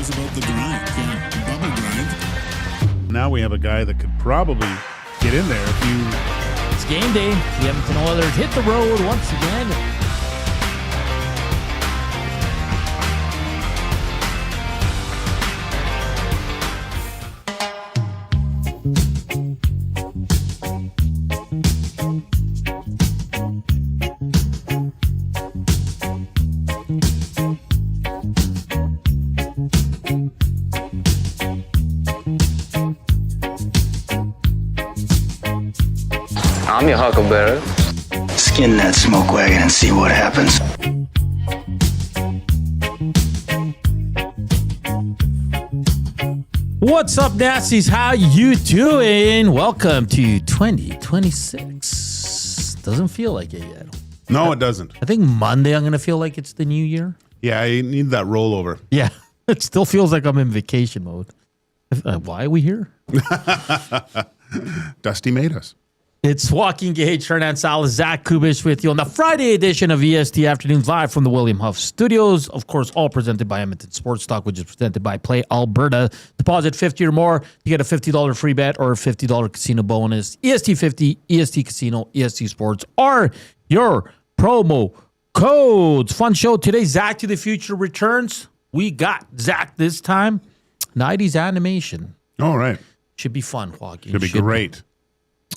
was about the grind. Yeah, the bubble grind. Now we have a guy that could probably get in there if you... It's game day. The Edmonton Oilers hit the road once again. I'm your huckleberry. Skin that smoke wagon and see what happens. What's up, Nasties? How you doing? Welcome to 2026. Doesn't feel like it yet. No, it doesn't. I think Monday I'm going to feel like it's the new year. Yeah, I need that rollover. Yeah, it still feels like I'm in vacation mode. Why are we here? Dusty made us. It's Joaquin, Gage, Hernan, Salas, Zach Kubish with you on the Friday edition of EST Afternoons live from the William Huff Studios. Of course, all presented by Edmonton Sports Stock, which is presented by Play Alberta. Deposit $50 or more, you get a $50 free bet or a $50 casino bonus. EST 50, EST Casino, EST Sports are your promo codes. Fun show today. Zach to the Future returns. We got Zach this time. 90s animation. All right. Should be fun, Joaquin. Should be great.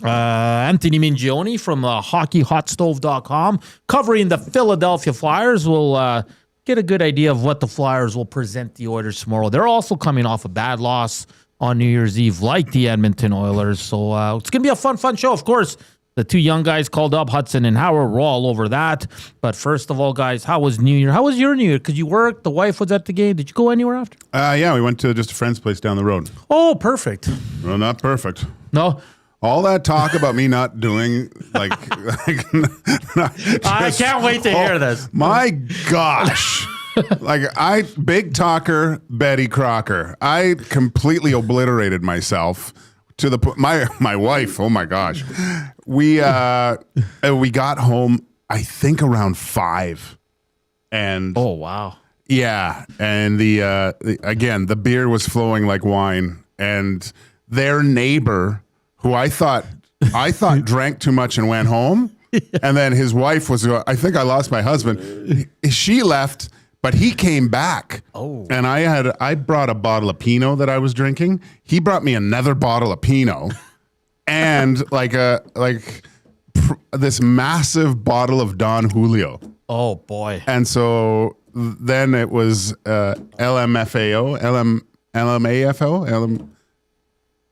Anthony Mingioni from hockeyhotstove.com covering the Philadelphia Flyers. We'll get a good idea of what the Flyers will present the Oilers tomorrow. They're also coming off a bad loss on New Year's Eve like the Edmonton Oilers. So it's going to be a fun show. Of course, the two young guys called up, Hutson and Howard, we're all over that. But first of all, guys, how was New Year? How was your New Year? Because you worked, the wife was at the game. Did you go anywhere after? Yeah, we went to just a friend's place down the road. Oh, perfect. Well, not perfect. No? All that talk about me not doing, I can't wait to hear this. My gosh. Big talker, Betty Crocker. I completely obliterated myself to the point. My wife, oh my gosh. We got home, I think around 5. And oh, wow. Yeah. And the beer was flowing like wine. And their neighbor, who I thought drank too much and went home. And then his wife was, I think I lost my husband. She left, but he came back. Oh. And I brought a bottle of Pinot that I was drinking. He brought me another bottle of Pinot and this massive bottle of Don Julio. Oh boy. And so then it was LMFAO.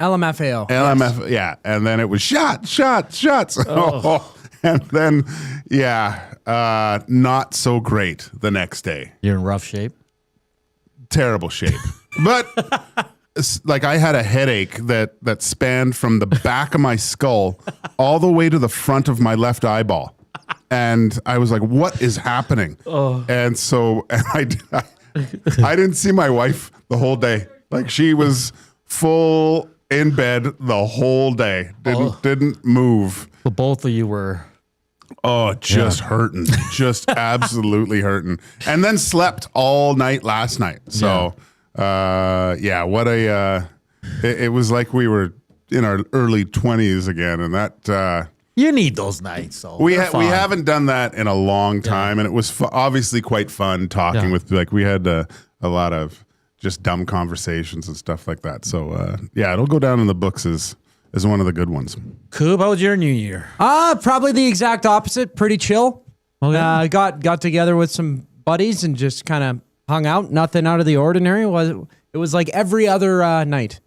LMF, yeah. And then it was shots. Oh. And then, not so great the next day. You're in rough shape? Terrible shape. But I had a headache that spanned from the back of my skull all the way to the front of my left eyeball. And I was like, what is happening? Oh. And so I didn't see my wife the whole day. She was full in bed the whole day. Didn't move. But both of you were... Oh, just hurting. Just absolutely hurting. And then slept all night last night. So, what it was like we were in our early 20s again. And that... you need those nights. So we haven't done that in a long time. And it was obviously quite fun talking with, we had a lot of just dumb conversations and stuff like that. So, it'll go down in the books as one of the good ones. Coob, how was your New Year? Probably the exact opposite. Pretty chill. Okay. Got together with some buddies and just kind of hung out. Nothing out of the ordinary. It was like every other night.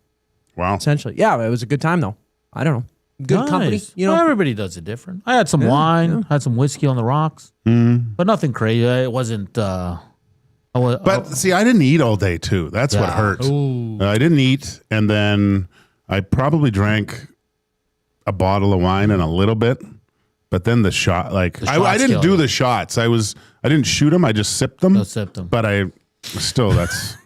Wow. Essentially. Yeah, it was a good time, though. I don't know. Good company. You know, well, everybody does it different. I had some wine, had some whiskey on the rocks, but nothing crazy. It wasn't... see, I didn't eat all day too. That's what hurt. I didn't eat, and then I probably drank a bottle of wine and a little bit, but then the shot, I didn't do the shots. I didn't shoot them. I just sipped them. But that's.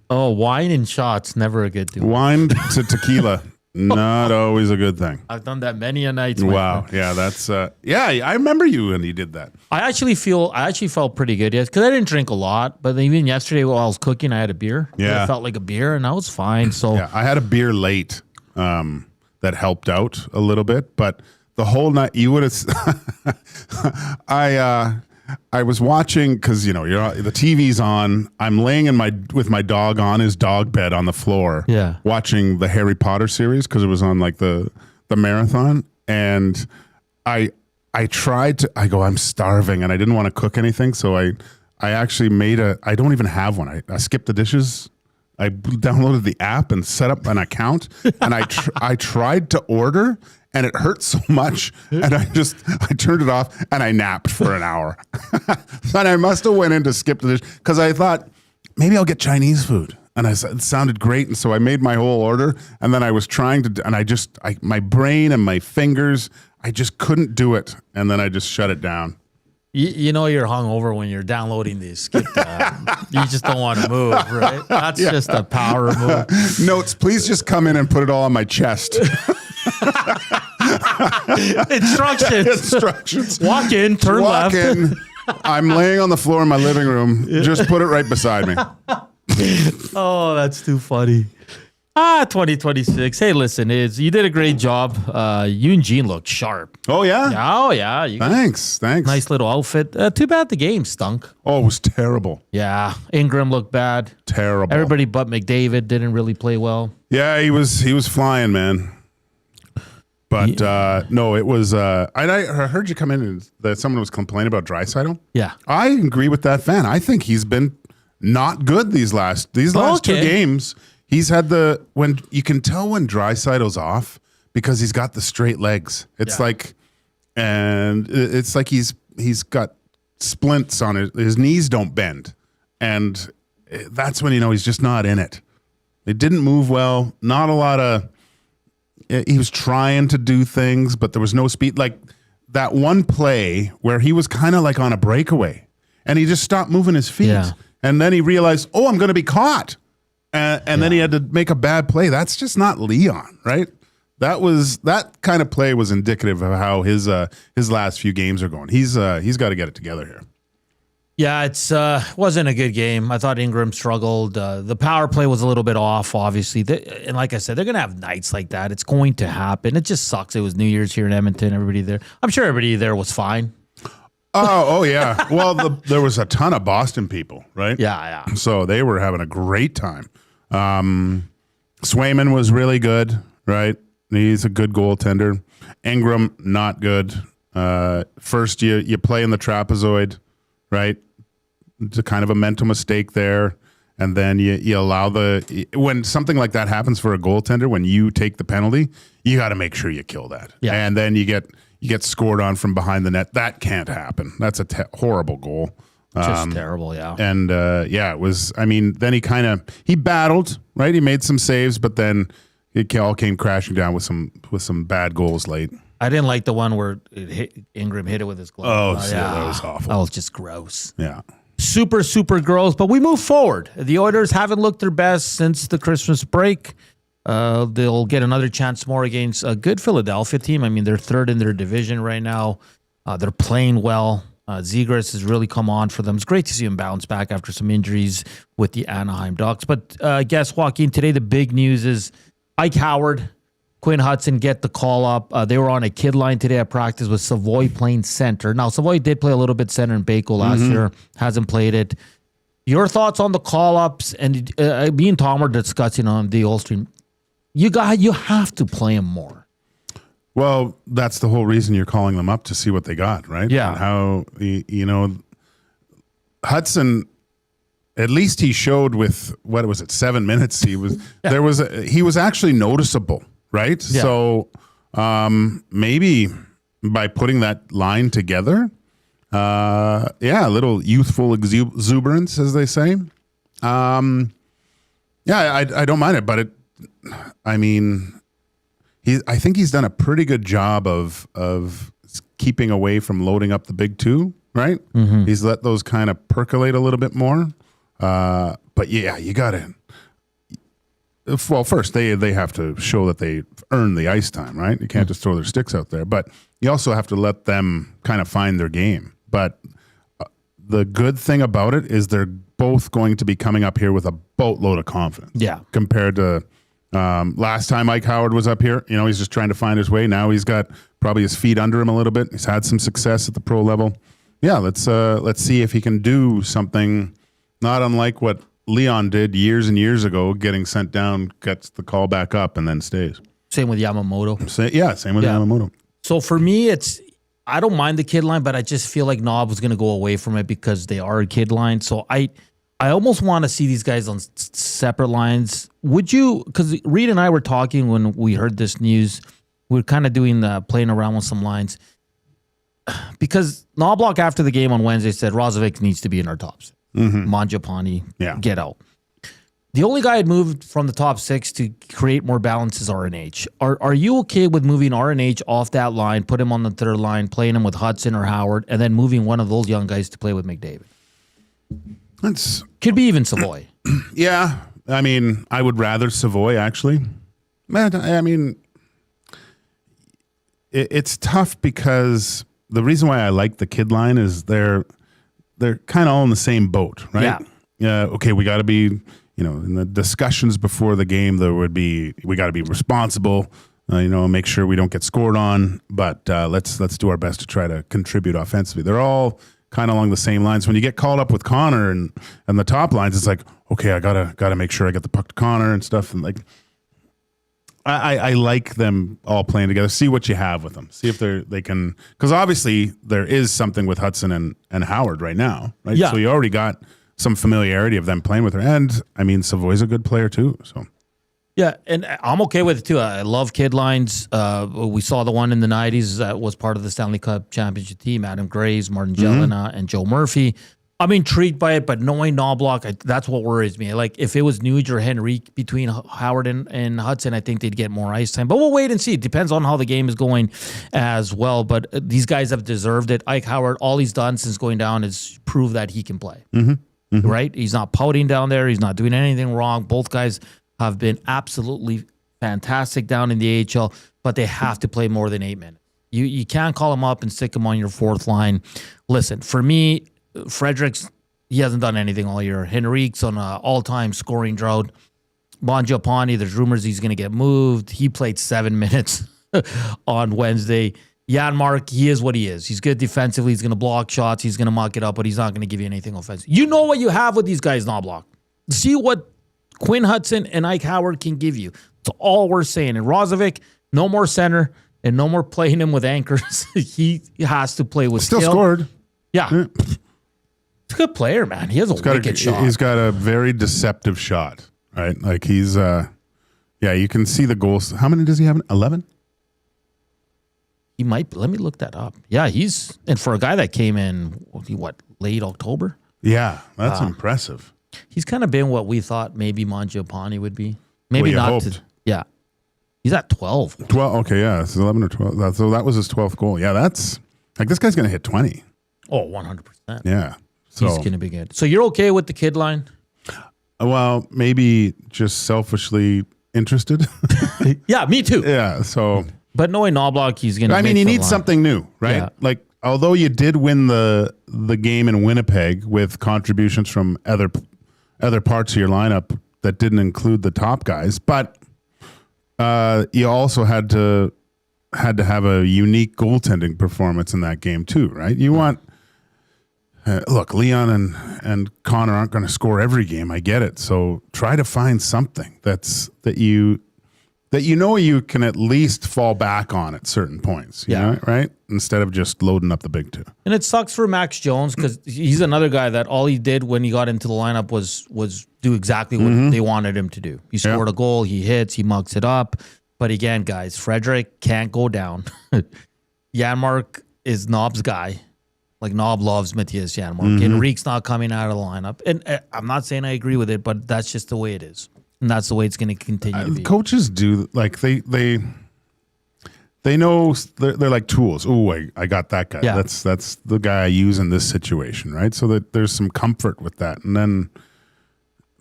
Oh, wine and shots, never a good deal. Wine to tequila Not always a good thing. I've done that many a night. my Wow. friend. Yeah, that's I remember you when you did that. I actually felt pretty good because I didn't drink a lot, but even yesterday while I was cooking, I had a beer. Yeah. It felt like a beer, and I was fine. So Yeah, I had a beer late that helped out a little bit, but the whole night you would have. I was watching because the TV's on. I'm laying with my dog on his dog bed on the floor. Yeah. Watching the Harry Potter series because it was on like the marathon, and I tried to. I go, I'm starving, and I didn't want to cook anything, so I actually made I don't even have one. I skipped the dishes. I downloaded the app and set up an account, and I tried to order, and it hurt so much, and I turned it off, and I napped for an hour. And I must have went in to skip the dish because I thought maybe I'll get Chinese food, and it sounded great, and so I made my whole order, and then I was trying to, and my brain and my fingers, I just couldn't do it, and then I just shut it down. you know you're hungover when you're downloading the skip app. You just don't want to move, right? That's just a power move. Notes, please just come in and put it all on my chest. Instructions. Walk in, turn Walk left. in. I'm laying on the floor in my living room. Just put it right beside me. Oh, that's too funny. 2026. Hey, listen, you did a great job. You and Gene looked sharp. Oh, yeah? Oh, yeah. Thanks. Nice little outfit. Too bad the game stunk. Oh, it was terrible. Yeah. Ingram looked bad. Terrible. Everybody but McDavid didn't really play well. Yeah, he was flying, man. But no, it was. I heard you come in and that someone was complaining about Draisaitl. Yeah. I agree with that fan. I think he's been not good these last two games. He's had when you can tell when Draisaitl's off because he's got the straight legs. It's like he's got splints on his knees don't bend, and that's when he's just not in it. It didn't move well. Not a lot of. He was trying to do things, but there was no speed. Like that one play where he was kind of like on a breakaway, and he just stopped moving his feet, and then he realized, oh, I'm going to be caught. And then he had to make a bad play. That's just not Leon, right? That kind of play was indicative of how his last few games are going. He's got to get it together here. Yeah, it's wasn't a good game. I thought Ingram struggled. The power play was a little bit off, obviously. And like I said, they're going to have nights like that. It's going to happen. It just sucks. It was New Year's here in Edmonton. Everybody there. I'm sure everybody there was fine. Oh yeah. Well, there was a ton of Boston people, right? Yeah. So they were having a great time. Swayman was really good, right? He's a good goaltender. Ingram, not good. First, you play in the trapezoid, right? It's a kind of a mental mistake there. And then you allow when something like that happens for a goaltender, when you take the penalty, you got to make sure you kill that. Yeah. And then you get scored on from behind the net. That can't happen. That's a horrible goal. Just terrible, yeah. And it was. I mean, then he battled, right? He made some saves, but then it all came crashing down with some bad goals late. I didn't like the one where Ingram hit it with his glove. Oh, yeah, that was awful. That was just gross. Yeah. Super, super gross. But we move forward. The Oilers haven't looked their best since the Christmas break. They'll get another chance more against a good Philadelphia team. I mean, they're third in their division right now. They're playing well. Zegras has really come on for them. It's great to see him bounce back after some injuries with the Anaheim Ducks. But guess, Joaquin, today the big news is Ike Howard, Quinn Hutson get the call up. They were on a kid line today at practice with Savoy playing center. Now, Savoy did play a little bit center in Bako last year. Hasn't played it. Your thoughts on the call-ups? And me and Tom were discussing on the old stream. You have to play him more. Well, that's the whole reason you're calling them up to see what they got, right? Yeah. And how, Hutson, at least he showed with, 7 minutes? He was, he was actually noticeable, right? Yeah. So maybe by putting that line together, a little youthful exuberance, as they say. I don't mind it, but I think he's done a pretty good job of keeping away from loading up the big two, right? Mm-hmm. He's let those kind of percolate a little bit more. But yeah, you got to. well, first they have to show that they earn the ice time, right? You can't just throw their sticks out there, but you also have to let them kind of find their game. But the good thing about it is they're both going to be coming up here with a boatload of confidence. Yeah. Compared to last time Ike Howard was up here, he's just trying to find his way. Now he's got probably his feet under him a little bit. He's had some success at the pro level. Yeah, let's see if he can do something not unlike what Leon did years and years ago, getting sent down, gets the call back up, and then stays. Same with Yamamoto. Same with Yamamoto. So for me, I don't mind the kid line, but I just feel like Knob was going to go away from it because they are a kid line. So I almost want to see these guys on separate lines. Would you? Because Reed and I were talking when we heard this news. We were kind of doing playing around with some lines. Because Knobloch after the game on Wednesday said Rozovic needs to be in our tops. Mangiapane, get out. The only guy I'd moved from the top 6 to create more balance is RNH. Are you okay with moving RNH off that line, put him on the third line, playing him with Hutson or Howard, and then moving one of those young guys to play with McDavid? Could be even Savoy. Yeah. I mean, I would rather Savoy, actually. I mean, it's tough because the reason why I like the kid line is they're kind of all in the same boat, right? Yeah. Okay, we got to be, in the discussions before the game, we got to be responsible, make sure we don't get scored on, but let's do our best to try to contribute offensively. They're all kind of along the same lines. When you get called up with Connor and the top lines, it's like, okay, I gotta make sure I get the puck to Connor and stuff, and like. I like them all playing together. See what you have with them. See if they can, because obviously there is something with Hutson and Howard right now, right? Yeah. So you already got some familiarity of them playing with her, and I mean Savoy's a good player too. So yeah, and I'm okay with it too. I love kid lines. We saw the one in the '90s that was part of the Stanley Cup championship team: Adam Graves, Martin Jelena, and Joe Murphy. I'm intrigued by it, but knowing Knobloch, that's what worries me. Like, if it was Nuge or Henrique between Howard and Hutson, I think they'd get more ice time. But we'll wait and see. It depends on how the game is going as well. But these guys have deserved it. Ike Howard, all he's done since going down is prove that he can play. Right? He's not pouting down there. He's not doing anything wrong. Both guys have been absolutely fantastic down in the AHL, but they have to play more than 8 minutes. You can't call them up and stick them on your fourth line. Listen, for me, Fredericks, he hasn't done anything all year. Henrique's on an all-time scoring drought. Mangiapane, there's rumors he's going to get moved. He played 7 minutes on Wednesday. Janmark, he is what he is. He's good defensively. He's going to block shots. He's going to muck it up, but he's not going to give you anything offensive. You know what you have with these guys, Knobloch. See what Quinn Hutson and Ike Howard can give you. That's all we're saying. And Rozovic, no more center and no more playing him with anchors. He has to play with still skill. scored. Yeah. He's a good player, man. He has a wicked shot. He's got a very deceptive shot, right? Like he's, you can see the goals. How many does he have? 11? He might. Let me look that up. Yeah, and for a guy that came in, late October? Yeah, that's impressive. He's kind of been what we thought maybe Mangiapane would be. Maybe not. Hoped. Yeah. He's at 12. 12, okay, yeah. It's 11 or 12. So that was his 12th goal. Yeah, that's, like, this guy's going to hit 20. Oh, 100%. Yeah. So, he's going to be good. So you're okay with the kid line? Well, maybe just selfishly interested. Yeah, me too. Yeah, so. But knowing Knobloch, he's going to. I mean, you need something new, right? Yeah. Like, although you did win the game in Winnipeg with contributions from other parts of your lineup that didn't include the top guys, but you also had to have a unique goaltending performance in that game too, right? You want. Look, Leon and Connor aren't going to score every game. I get it. So try to find something that you can at least fall back on at certain points. You know, right? Instead of just loading up the big two. And it sucks for Max Jones because he's another guy that all he did when he got into the lineup was do exactly what they wanted him to do. He scored a goal, he hits, he mucks it up. But again, guys, Frederick can't go down. Janmark is Knob's guy. Like, Knob loves Mattias Janmark. Enrique's not coming out of the lineup. And I'm not saying I agree with it, but that's just the way it is. And that's the way it's going to continue to be. Coaches do, like, they know, they're like tools. Oh, I got that guy. Yeah. That's the guy I use in this situation, right? So that there's some comfort with that. And then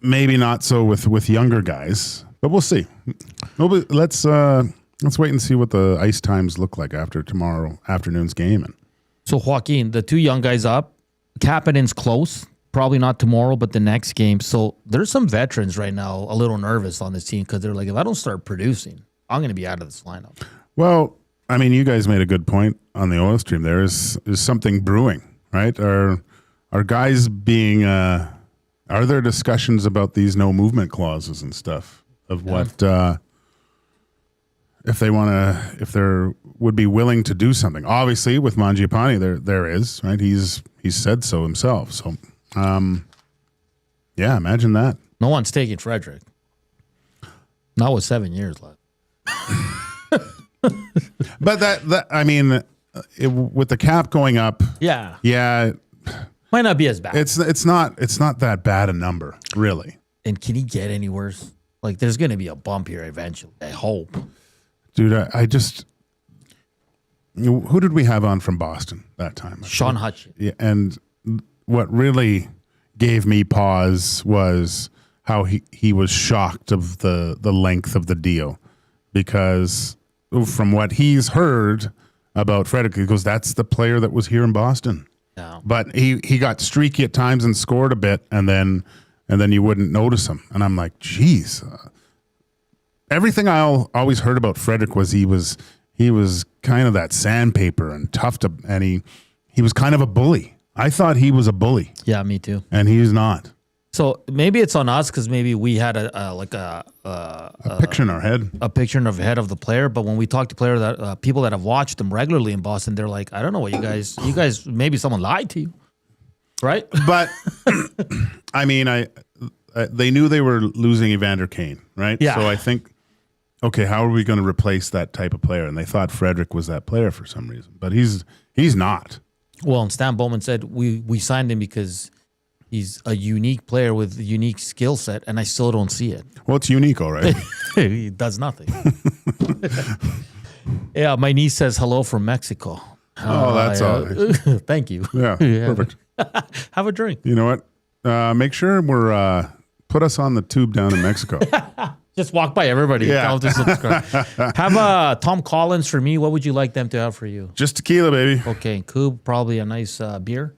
maybe not so with younger guys. But we'll see. Let's wait and see what the ice times look like after tomorrow afternoon's game. And So Joaquin, the two young guys up, Kapanen's close. Probably not tomorrow, but the next game. So there's some veterans right now a little nervous on this team because they're like, if I don't start producing, I'm going to be out of this lineup. well, I mean, you guys made a good point on the oil stream. There is something brewing, right? Are guys being? Are there discussions about these no movement clauses and stuff of what if they want to, if they're would be willing to do something? Obviously, with Mangiapane, there is, right. He's said so himself. So. Yeah, imagine that. No one's taking Frederick. Not with 7 years left. But that I mean, with the cap going up, Yeah. might not be as bad. It's not that bad a number, really. And can he get any worse? Like, there's going to be a bump here eventually. I hope. Dude, I just who did we have on from Boston that time? Sean Hutson. Yeah, and what really gave me pause was how he was shocked of the length of the deal, because from what he's heard about Frederick, he goes, that's the player that was here in Boston. No. But he got streaky at times and scored a bit, and then you wouldn't notice him. And I'm like, geez. Everything I always heard about Frederick was he was kind of that sandpaper and tough to, and he was kind of a bully. I thought he was a bully. Yeah, me too. And he's not. So maybe it's on us because maybe we had a Picture in our head. a picture in our head of the player. But when we talk to player that people that have watched them regularly in Boston, they're like, I don't know what you guys maybe someone lied to you, right? But I mean, they knew they were losing Evander Kane, right? Yeah. So I think, okay, how are we going to replace that type of player? And they thought Frederick was that player for some reason, but he's not. Well, and Stan Bowman said we signed him because he's a unique player with a unique skill set, and I still don't see it. Well, it's unique, all right. He does nothing. Yeah, my niece says hello from Mexico. Oh, that's all right. Thank you. Yeah, perfect. Have a drink. You know what? Make sure we're put us on the tube down in Mexico. Just walk by everybody. Yeah. Tell them to subscribe. Have Tom Collins for me. What would you like them to have for you? Just tequila, baby. Okay, Coob, probably a nice beer.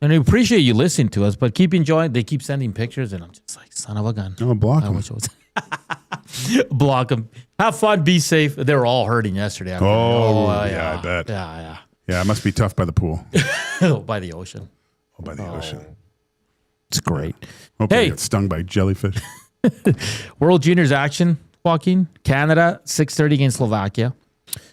And I appreciate you listening to us, but keep enjoying. They keep sending pictures, and I'm just like, son of a gun. Oh, block I him. wish it was. Block them. Have fun. Be safe. They were all hurting yesterday. Yeah, I bet. Yeah. Yeah, it must be tough by the pool. By the ocean. Oh, by the ocean. It's great. Hope Hey. I get stung by jellyfish. World Juniors action, Joaquin. Canada, 6:30 against Slovakia.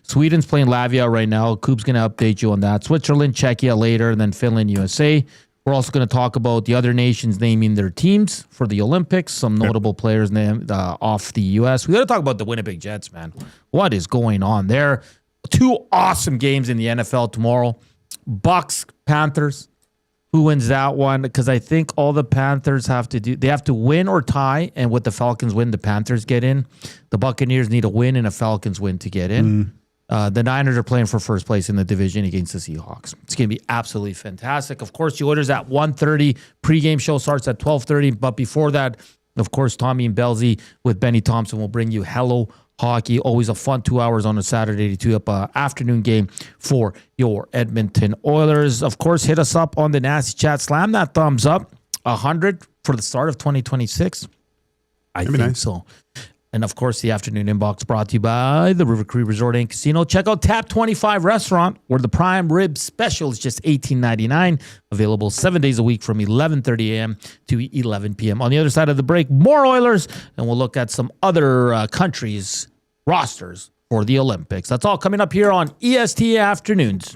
Sweden's playing Latvia right now. Coop's going to update you on that. Switzerland, Czechia later, and then Finland, USA. We're also going to talk about the other nations naming their teams for the Olympics. Some notable players named off the U.S. We got to talk about the Winnipeg Jets, man. What is going on there? Two awesome games in the NFL tomorrow. Bucks, Panthers. Who wins that one? Because I think all the Panthers have to win or tie, and with the Falcons win, the Panthers get in. The Buccaneers need a win and a Falcons win to get in. The Niners are playing for first place in the division against the Seahawks. It's going to be absolutely fantastic. Of course, the Oilers at 1:30. Pregame show starts at 12:30. But before that, of course, Tommy and Belzy with Benny Thompson will bring you Hello Hockey. Always a fun 2 hours on a Saturday to tee up an afternoon game for your Edmonton Oilers. Of course, hit us up on the Nasty Chat. Slam that thumbs up. 100 for the start of 2026. I think nice. so. And of course, the afternoon inbox brought to you by the River Cree Resort and Casino. Check out Tap 25 Restaurant, where the prime rib special is just $18.99. Available 7 days a week from 11:30 a.m. to 11 p.m. On the other side of the break, more Oilers, and we'll look at some other countries' rosters for the Olympics. That's all coming up here on EST Afternoons.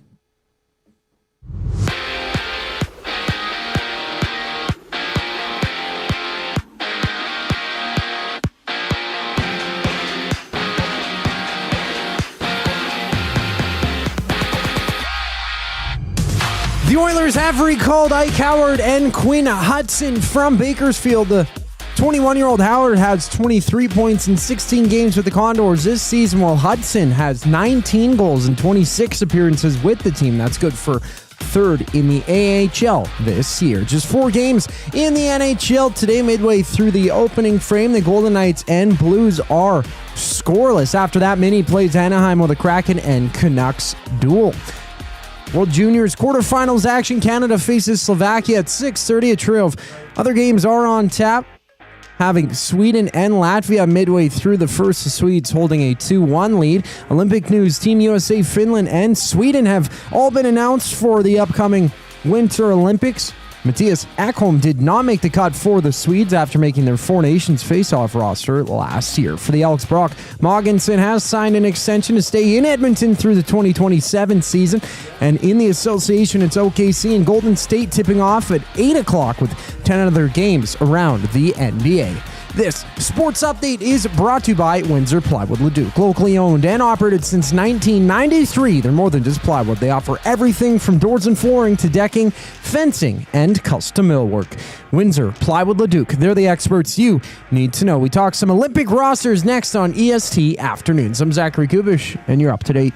The Oilers have recalled Ike Howard and Quinn Hutson from Bakersfield. The 21-year-old Howard has 23 points in 16 games with the Condors this season, while Hutson has 19 goals in 26 appearances with the team. That's good for third in the AHL this year. Just 4 games in the NHL today, midway through the opening frame. The Golden Knights and Blues are scoreless. After that, Mini plays Anaheim with a Kraken and Canucks duel. World Juniors quarterfinals action. Canada faces Slovakia at 6:30. A trio of other games are on tap, having Sweden and Latvia midway through the first. The Swedes holding a 2-1 lead. Olympic news: Team USA, Finland, and Sweden have all been announced for the upcoming Winter Olympics. Mattias Ekholm did not make the cut for the Swedes after making their Four Nations face-off roster last year. For the Alex Brock, Mogensen has signed an extension to stay in Edmonton through the 2027 season. And in the association, it's OKC and Golden State tipping off at 8 o'clock with 10 other games around the NBA. This sports update is brought to you by Windsor Plywood Leduc. Locally owned and operated since 1993, they're more than just plywood. They offer everything from doors and flooring to decking, fencing, and custom millwork. Windsor Plywood Leduc, they're the experts you need to know. We talk some Olympic rosters next on EST Afternoons. I'm Zachary Kubish, and you're up to date.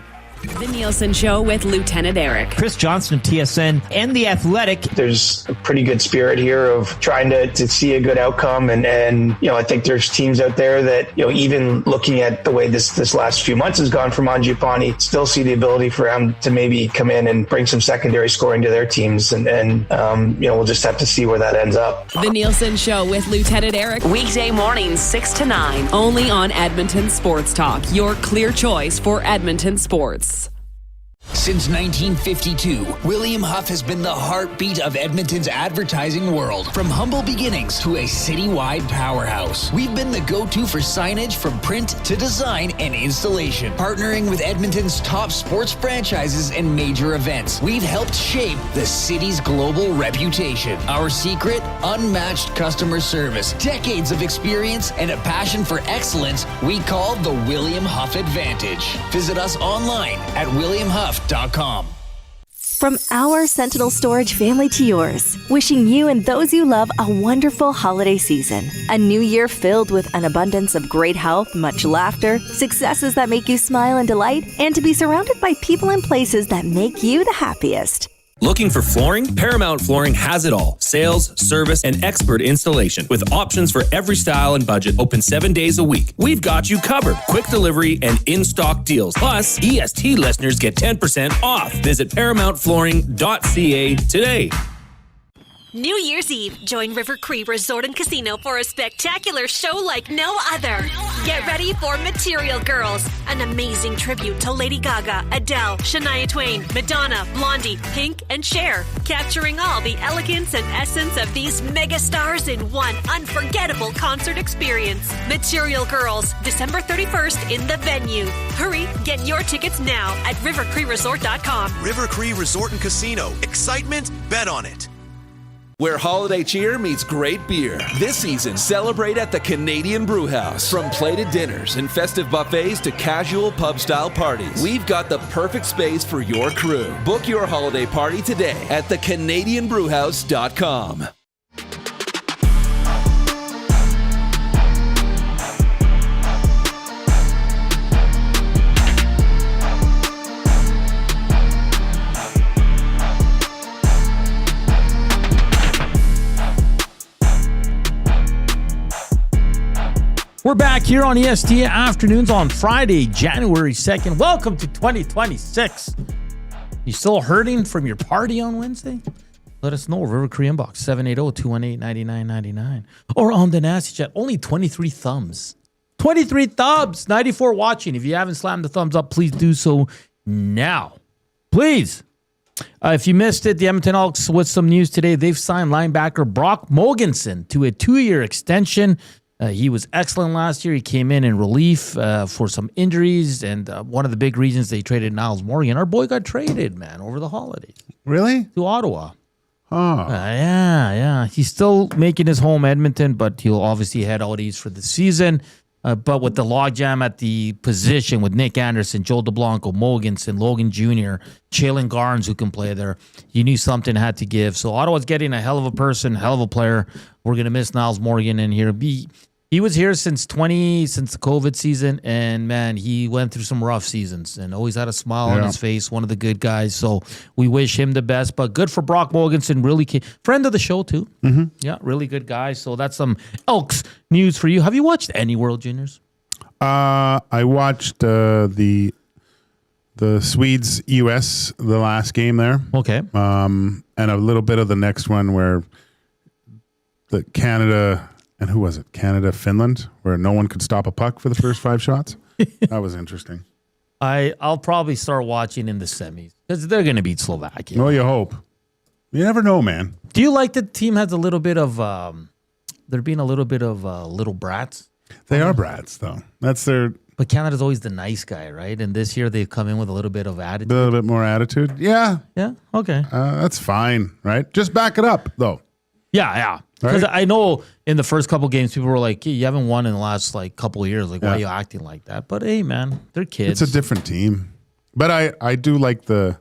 The Nielsen Show with Lieutenant Eric. Chris Johnson of TSN and The Athletic. There's a pretty good spirit here of trying to see a good outcome. And I think there's teams out there that, even looking at the way this last few months has gone for Mangiapane, still see the ability for him to maybe come in and bring some secondary scoring to their teams. And we'll just have to see where that ends up. The Nielsen Show with Lieutenant Eric. Weekday mornings, 6 to 9. Only on Edmonton Sports Talk, your clear choice for Edmonton sports. Since 1952, William Huff has been the heartbeat of Edmonton's advertising world. From humble beginnings to a citywide powerhouse, we've been the go-to for signage from print to design and installation. Partnering with Edmonton's top sports franchises and major events, we've helped shape the city's global reputation. Our secret? Unmatched customer service, decades of experience, and a passion for excellence we call the William Huff Advantage. Visit us online at williamhuff.com. From our Sentinel Storage family to yours, wishing you and those you love a wonderful holiday season. A new year filled with an abundance of great health, much laughter, successes that make you smile and delight, and to be surrounded by people and places that make you the happiest. Looking for flooring? Paramount Flooring has it all. Sales, service, and expert installation with options for every style and budget. Open 7 days a week. We've got you covered. Quick delivery and in-stock deals. Plus, EST listeners get 10% off. Visit ParamountFlooring.ca today. New Year's Eve, join River Cree Resort and Casino for a spectacular show like no other. Get ready for Material Girls, an amazing tribute to Lady Gaga, Adele, Shania Twain, Madonna, Blondie, Pink, and Cher, capturing all the elegance and essence of these mega stars in one unforgettable concert experience. Material Girls, December 31st in the venue. Hurry, get your tickets now at rivercreeresort.com. River Cree Resort and Casino. Excitement, bet on it. Where holiday cheer meets great beer. This season, celebrate at the Canadian Brewhouse. From plated dinners and festive buffets to casual pub-style parties, we've got the perfect space for your crew. Book your holiday party today at thecanadianbrewhouse.com. We're back here on EST Afternoons on Friday, January 2nd. Welcome to 2026. You still hurting from your party on Wednesday? Let us know. River Cree inbox 780-218-9999. Or on the nasty chat. Only 23 thumbs. 23 thumbs. 94 watching. If you haven't slammed the thumbs up, please do so now. Please. If you missed it, the Edmonton Elks with some news today. They've signed linebacker Brock Mogensen to a 2-year extension. He was excellent last year. He came in relief for some injuries, and one of the big reasons they traded Niles Morgan. Our boy got traded, man, over the holidays. Really? To Ottawa. Oh. Yeah. He's still making his home Edmonton, but he'll obviously head out east for the season. But with the logjam at the position with Nick Anderson, Joe DeBlanco, Mogensen, Logan Jr., Jalen Garnes, who can play there, you knew something had to give. So Ottawa's getting a hell of a person, hell of a player. We're going to miss Niles Morgan in here. He was here since the COVID season, and man, he went through some rough seasons and always had a smile on his face. One of the good guys, so we wish him the best. But good for Brock Mogensen, really friend of the show too. Mm-hmm. Yeah, really good guy. So that's some Elks news for you. Have you watched any World Juniors? I watched the Swedes US the last game there. Okay, and a little bit of the next one where the Canada. And who was it? Canada, Finland, where no one could stop a puck for the first 5 shots. That was interesting. I'll probably start watching in the semis because they're going to beat Slovakia. Well, you hope. You never know, man. Do you like the team has a little bit of they're being a little bit of little brats? They are brats, though. That's their. But Canada's always the nice guy, right? And this year they've come in with a little bit of attitude. A little bit more attitude. Yeah. Yeah. Okay. That's fine, right? Just back it up, though. Yeah. Because Right? I know in the first couple games, people were like, you haven't won in the last couple of years. Like, why are you acting like that? But hey, man, they're kids. It's a different team. But I do like the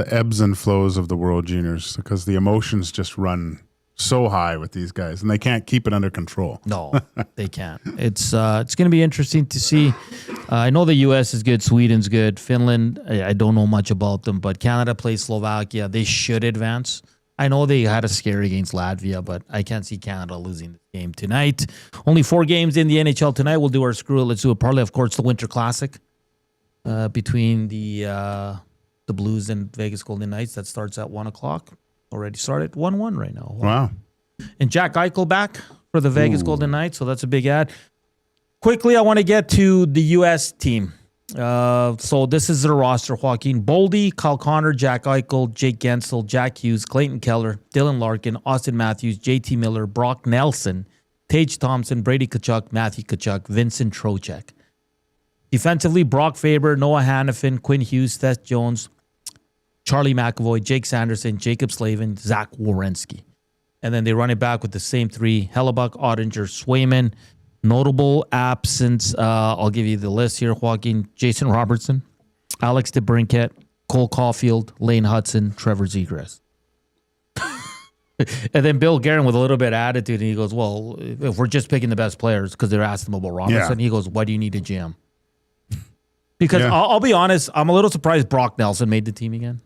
ebbs and flows of the World Juniors because the emotions just run so high with these guys and they can't keep it under control. No, they can't. It's going to be interesting to see. I know the U.S. is good. Sweden's good. Finland, I don't know much about them, but Canada plays Slovakia. They should advance. I know they had a scare against Latvia, but I can't see Canada losing the game tonight. Only 4 games in the NHL tonight. We'll do our screw it. Let's do a parlay. Of course, the Winter Classic between the Blues and Vegas Golden Knights. That starts at 1 o'clock. Already started 1-1 right now. Wow. And Jack Eichel back for the Vegas Golden Knights, so that's a big ad. Quickly, I want to get to the U.S. team. So this is their roster: Joaquin Boldy, Kyle Connor, Jack Eichel, Jake Gensel, Jack Hughes, Clayton Keller, Dylan Larkin, Austin Matthews, JT Miller, Brock Nelson, Tage Thompson, Brady Tkachuk, Matthew Tkachuk, Vincent Trocheck. Defensively, Brock Faber, Noah Hannafin, Quinn Hughes, Seth Jones, Charlie McAvoy, Jake Sanderson, Jacob Slavin, Zach Werenski. And then they run it back with the same 3: Hellebuck, Ottinger, Swayman. Notable absence, I'll give you the list here: Joaquin, Jason Robertson, Alex DeBrincat, Cole Caulfield, Lane Hutson, Trevor Zegras. And then Bill Guerin with a little bit of attitude, and he goes, well, if we're just picking the best players, because they're asking him about Robertson, he goes, why do you need a GM? Because I'll be honest, I'm a little surprised Brock Nelson made the team again.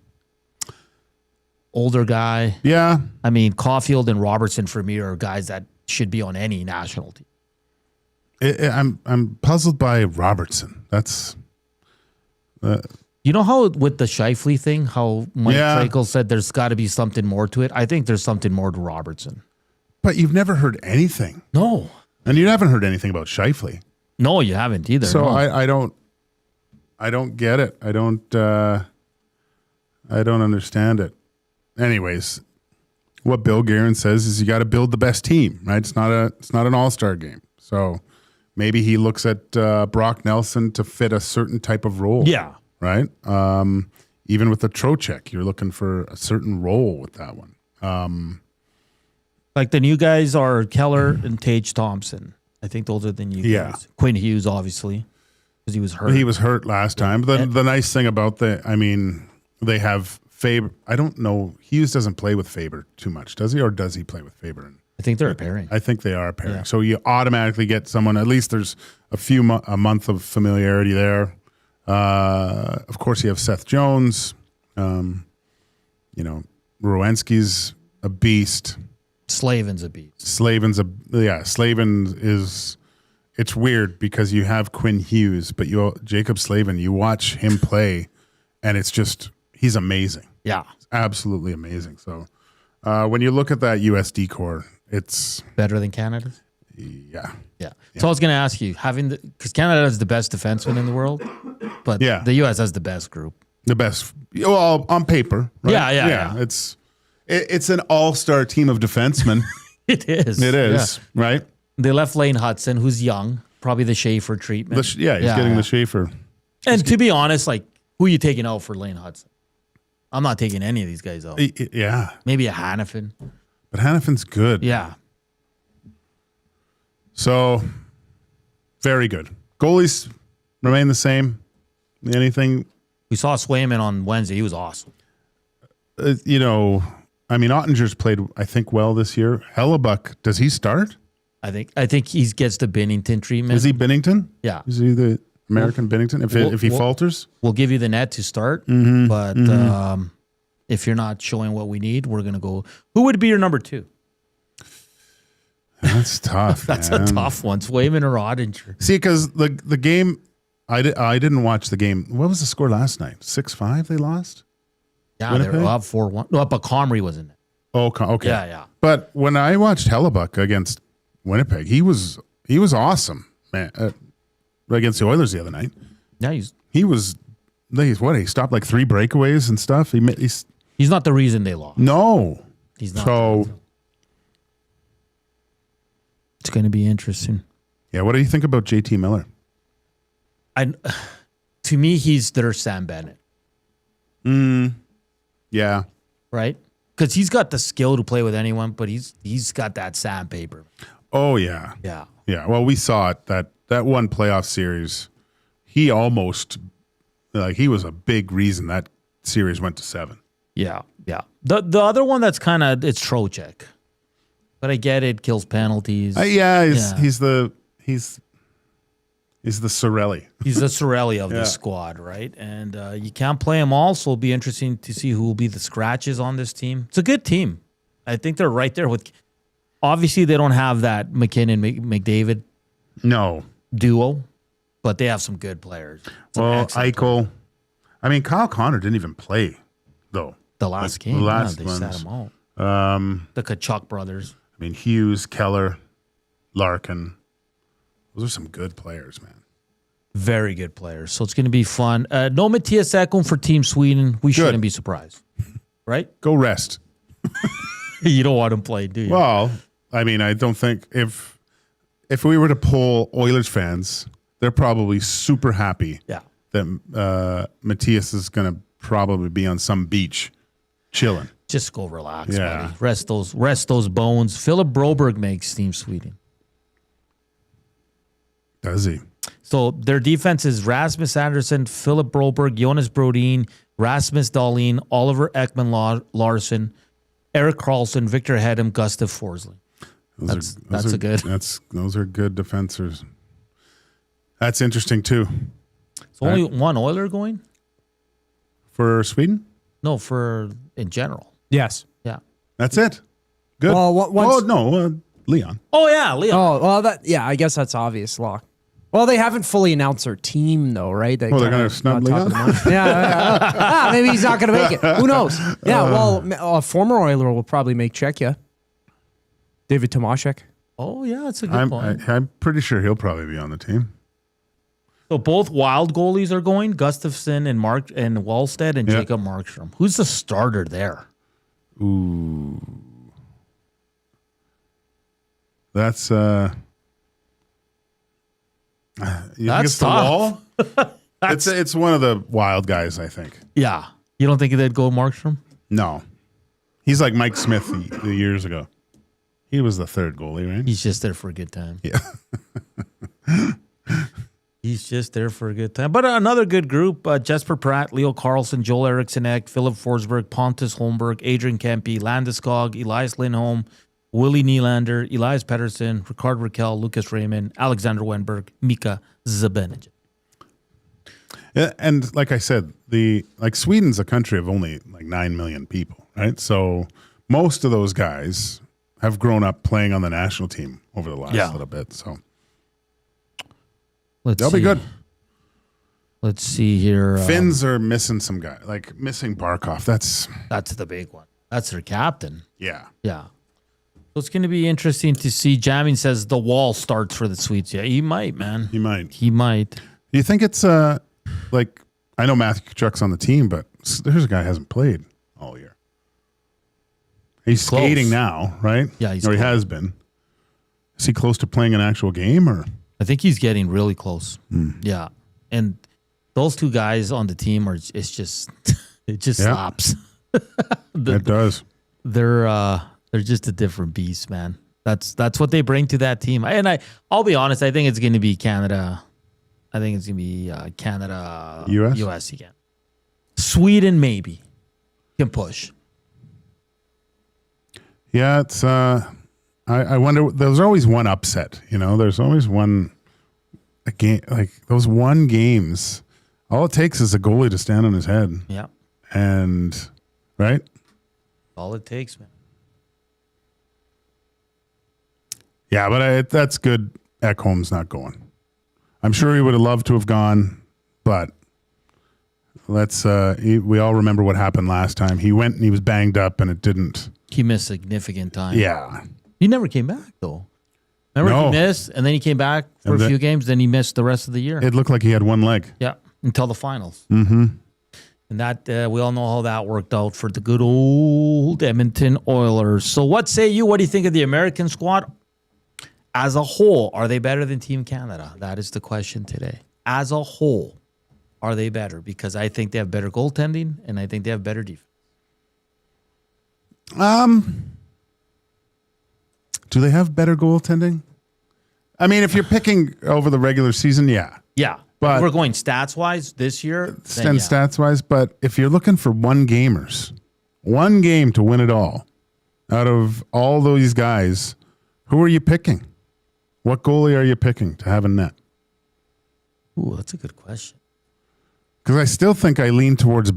Older guy. Yeah. I mean, Caulfield and Robertson for me are guys that should be on any national team. I'm puzzled by Robertson. That's you know how with the Scheifele thing, how Mike Trakel said there's got to be something more to it. I think there's something more to Robertson. But you've never heard anything. No, and you haven't heard anything about Scheifele. No, you haven't either. So no. I don't get it. I don't understand it. Anyways, what Bill Guerin says is you got to build the best team, right? It's not an all-star game. So maybe he looks at Brock Nelson to fit a certain type of role. Yeah. Right? Even with the Trocheck, you're looking for a certain role with that one. Like the new guys are Keller and Tage Thompson. I think those are the new guys. Quinn Hughes, obviously, because he was hurt. He was hurt last time. But the nice thing about they have Faber. I don't know. Hughes doesn't play with Faber too much, does he? Or does he play with Faber? I think they're a pairing. I think they are a pairing. Yeah. So you automatically get someone, at least there's a month of familiarity there. Of course, you have Seth Jones. Werenski's a beast. Slavin's a beast. Slavin is, it's weird because you have Quinn Hughes, but Jacob Slavin, you watch him play and it's just, he's amazing. Yeah. It's absolutely amazing. So when you look at that USD core, it's better than Canada's. Yeah. So I was going to ask you, because Canada has the best defenseman in the world, but the U.S. has the best group. The best, well, on paper, right? Yeah. It's an all-star team of defensemen. It is. Right? They left Lane Hutson, who's young, probably the Schaefer treatment. He's getting the Schaefer. And to be honest, who are you taking out for Lane Hutson? I'm not taking any of these guys out. Yeah. Maybe a Hannafin. But Hannafin's good. Yeah. So, very good. Goalies remain the same. Anything? We saw Swayman on Wednesday. He was awesome. Ottinger's played, I think, well this year. Hellebuck, does he start? I think he gets the Binnington treatment. Is he Binnington? Yeah. Is he the American Binnington? If he falters? We'll give you the net to start. Mm-hmm. But if you're not showing what we need, we're going to go. Who would be your number 2? That's tough. That's man. a tough one. Swayman or Ottinger. See, because the game, I didn't watch the game. What was the score last night? 6-5 they lost? Yeah, Winnipeg? they were up 4-1. No, but Comrie was in it. Oh, okay. Yeah. But when I watched Hellebuck against Winnipeg, he was awesome, man. Against the Oilers the other night. Yeah, he stopped like 3 breakaways and stuff. He's not the reason they lost. No. He's not. So it's going to be interesting. Yeah, what do you think about JT Miller? To me, he's their Sam Bennett. Yeah. Right? Because he's got the skill to play with anyone, but he's got that sandpaper. Oh, yeah. Yeah. Yeah. Well, we saw it, that one playoff series. He almost, he was a big reason that series went to 7. Yeah. The other one that's kind of, it's Trocheck. But I get it, kills penalties. He's the Sorelli. He's the Sorelli of the squad, right? And you can't play them all, so it'll be interesting to see who will be the scratches on this team. It's a good team. I think they're right there with. Obviously, they don't have that McKinnon McDavid duo, but they have some good players. Eichel. I mean, Kyle Connor didn't even play though. The last game, they sat him out. The Kachuk brothers. I mean, Hughes, Keller, Larkin. Those are some good players, man. Very good players. So it's going to be fun. No Mattias Ekholm for Team Sweden. We shouldn't be surprised, right? Go rest. You don't want him playing, do you? Well, I mean, I don't think if we were to poll Oilers fans, they're probably super happy that Mattias is going to probably be on some beach chilling. Just go relax, buddy. Rest those bones. Philip Broberg makes Team Sweden. Does he? So their defense is Rasmus Andersson, Philip Broberg, Jonas Brodin, Rasmus Dahlin, Oliver Ekman Larson, Erik Karlsson, Victor Hedem, Gustav Forsling. Those are good defenders. That's interesting too. So only one Oiler going? For Sweden? No, for in general. Yes. Yeah. That's it. Good. Well, Leon. Oh, yeah, Leon. Oh, well, I guess that's obvious, lock. Well, they haven't fully announced their team, though, right? They're going to snub Leon? Maybe he's not going to make it. Who knows? Yeah, a former Oiler will probably make Czechia. David Tomaszek. Oh, yeah, that's a good point. I'm pretty sure he'll probably be on the team. So both wild goalies are going, Gustafsson and Wallstead and Jacob Markstrom. Who's the starter there? Ooh. That's that's tough. It's one of the wild guys, I think. Yeah. You don't think they'd go Markstrom? No. He's like Mike Smith years ago. He was the third goalie, right? He's just there for a good time. Yeah. He's just there for a good time. But another good group, Jesper Pratt, Leo Carlson, Joel Eriksson Ek, Philip Forsberg, Pontus Holmberg, Adrian Kempe, Landeskog, Elias Lindholm, Willie Nylander, Elias Pettersson, Ricard Raquel, Lucas Raymond, Alexander Wenberg, Mika Zibanejad. Yeah, and like I said, Sweden's a country of only like 9 million people, right? So most of those guys have grown up playing on the national team over the last little bit. So they'll be good. Let's see here. Finns are missing some guy, like missing Barkov. That's the big one. That's their captain. Yeah. Yeah. So it's going to be interesting to see. Jamming says the wall starts for the Swedes. Yeah, he might, man. He might. Do you think it's like, I know Matthew Tkachuk's on the team, but there's a guy who hasn't played all year. He's skating now, right? Yeah, he has been. Is he close to playing an actual game, or? I think he's getting really close. Yeah, and those two guys on the team it just slaps. It does. They're just a different beast, man. That's what they bring to that team. And I'll be honest, I think it's going to be Canada. I think it's going to be Canada, US again. Sweden maybe can push. Yeah, it's I wonder. There's always one upset. There's always a game like those one games. All it takes is a goalie to stand on his head. Yeah. And right. All it takes, man. Yeah, but that's good. Ekholm's not going. I'm sure he would have loved to have gone, but we all remember what happened last time. He went and he was banged up, and it didn't. He missed significant time. Yeah. He never came back, though. Remember he missed, and then he came back for a few games, then he missed the rest of the year. It looked like he had one leg. Yeah, until the finals. Mm-hmm. And that we all know how that worked out for the good old Edmonton Oilers. So what say you? What do you think of the American squad? As a whole, are they better than Team Canada? That is the question today. As a whole, are they better? Because I think they have better goaltending, and I think they have better defense. Do they have better goaltending? I mean, if you're picking over the regular season, yeah. Yeah. But if we're going stats-wise this year. Stats-wise, but if you're looking for one game to win it all, out of all those guys, who are you picking? What goalie are you picking to have a net? Ooh, that's a good question. Because I still think I lean towards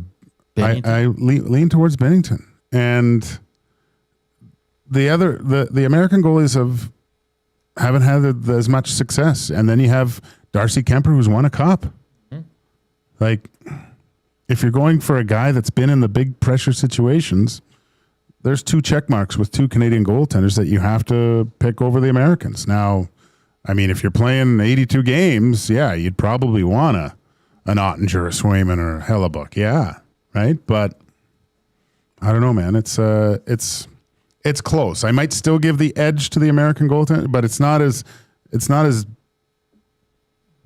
I lean towards Binnington. And the American goalies haven't had as much success. And then you have Darcy Kemper, who's won a cup. Mm-hmm. Like, if you're going for a guy that's been in the big pressure situations, there's 2 check marks with 2 Canadian goaltenders that you have to pick over the Americans. Now, I mean, if you're playing 82 games, yeah, you'd probably want an Ottinger, a Swayman, or a Hellebuck. Yeah, right? But I don't know, man. It's close. I might still give the edge to the American goaltender, but it's not as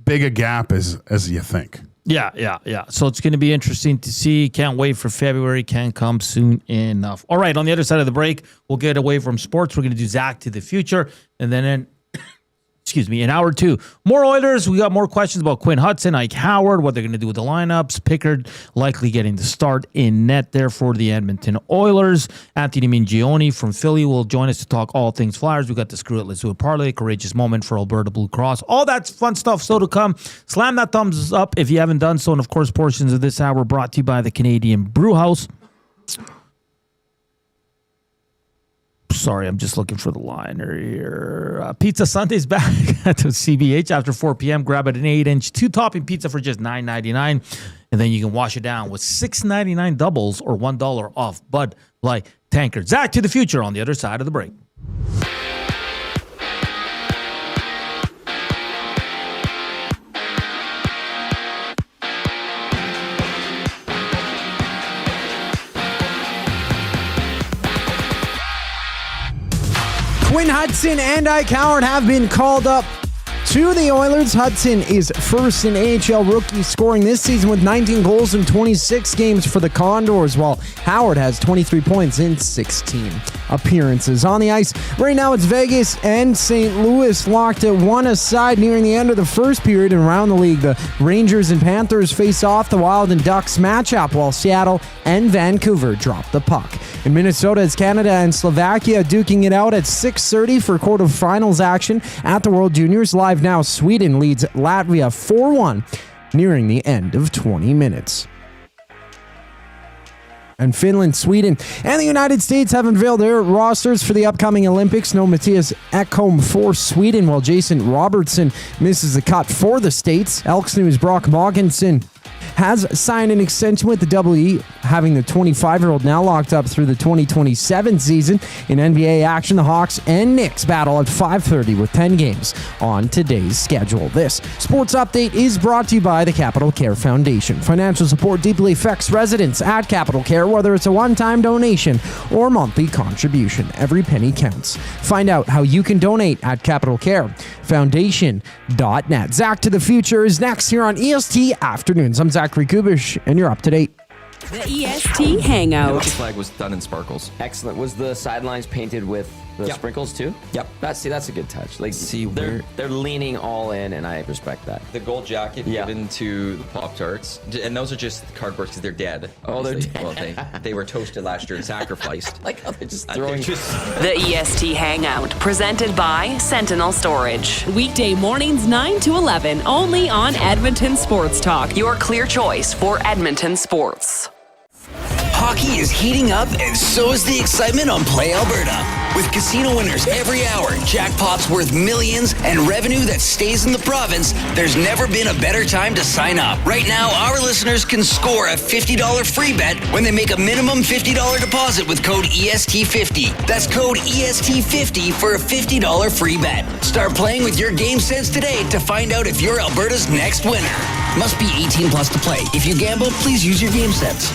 big a gap as you think. Yeah. So it's going to be interesting to see. Can't wait for February. Can't come soon enough. All right, on the other side of the break, we'll get away from sports. We're going to do Zach to the future. And then in hour 2, more Oilers. We got more questions about Quinn Hutson, Ike Howard, what they're going to do with the lineups. Pickard likely getting the start in net there for the Edmonton Oilers. Anthony Mingioni from Philly will join us to talk all things Flyers. We got the Screw It, Let's Do It parlay, courageous moment for Alberta Blue Cross. All that fun stuff still to come. Slam that thumbs up if you haven't done so. And of course, portions of this hour brought to you by the Canadian Brew House. Sorry, I'm just looking for the liner here. Pizza Sunday's back at the CBH after 4 p.m. Grab it an 8-inch 2-topping pizza for just $9.99. And then you can wash it down with $6.99 doubles or $1 off Bud Light tankard. Zach to the future on the other side of the break. Quinn Hutson and Ike Howard have been called up to the Oilers. Hutson is first in AHL rookie scoring this season with 19 goals in 26 games for the Condors, while Howard has 23 points in 16 appearances. On the ice right now, it's Vegas and St. Louis locked at 1 aside nearing the end of the first period. And around the league, the Rangers and Panthers face off. The Wild and Ducks match up, while Seattle and Vancouver drop the puck. In Minnesota, it's Canada and Slovakia duking it out at 6:30 for quarterfinals action at the World Juniors. Live now, Sweden leads Latvia 4-1, nearing the end of 20 minutes. And Finland, Sweden, and the United States have unveiled their rosters for the upcoming Olympics. No Mattias Ekholm for Sweden, while Jason Robertson misses the cut for the States. Elks News' Brock Mogensen has signed an extension with the WE, having the 25-year-old now locked up through the 2027 season. In NBA action, the Hawks and Knicks battle at 5:30 with 10 games on today's schedule. This sports update is brought to you by the Capital Care Foundation. Financial support deeply affects residents at Capital Care, whether it's a one-time donation or monthly contribution. Every penny counts. Find out how you can donate at capitalcarefoundation.net. Zach to the Future is next here on EST Afternoons. I'm Zachary Kubish, and you're up to date. The EST Hangout. The flag was done in sparkles. Excellent. Was the sidelines painted with The sprinkles too? Yep. That's a good touch. Like where they're leaning all in, and I respect that. the gold jacket given to the Pop-Tarts, and those are just cardboard because they're dead. Oh, they're obviously. dead. Well, they were toasted last year and sacrificed. Like how they're just They're throwing. The EST Hangout, presented by Sentinel Storage. Weekday mornings 9 to 11, only on Edmonton Sports Talk. Your clear choice for Edmonton sports. Hockey is heating up, and so is the excitement on Play Alberta. With casino winners every hour, jackpots worth millions, and revenue that stays in the province, there's never been a better time to sign up. Right now, our listeners can score a $50 free bet when they make a minimum $50 deposit with code EST50. That's code EST50 for a $50 free bet. Start playing with your game sense today to find out if you're Alberta's next winner. Must be 18 plus to play. If you gamble, please use your game sense.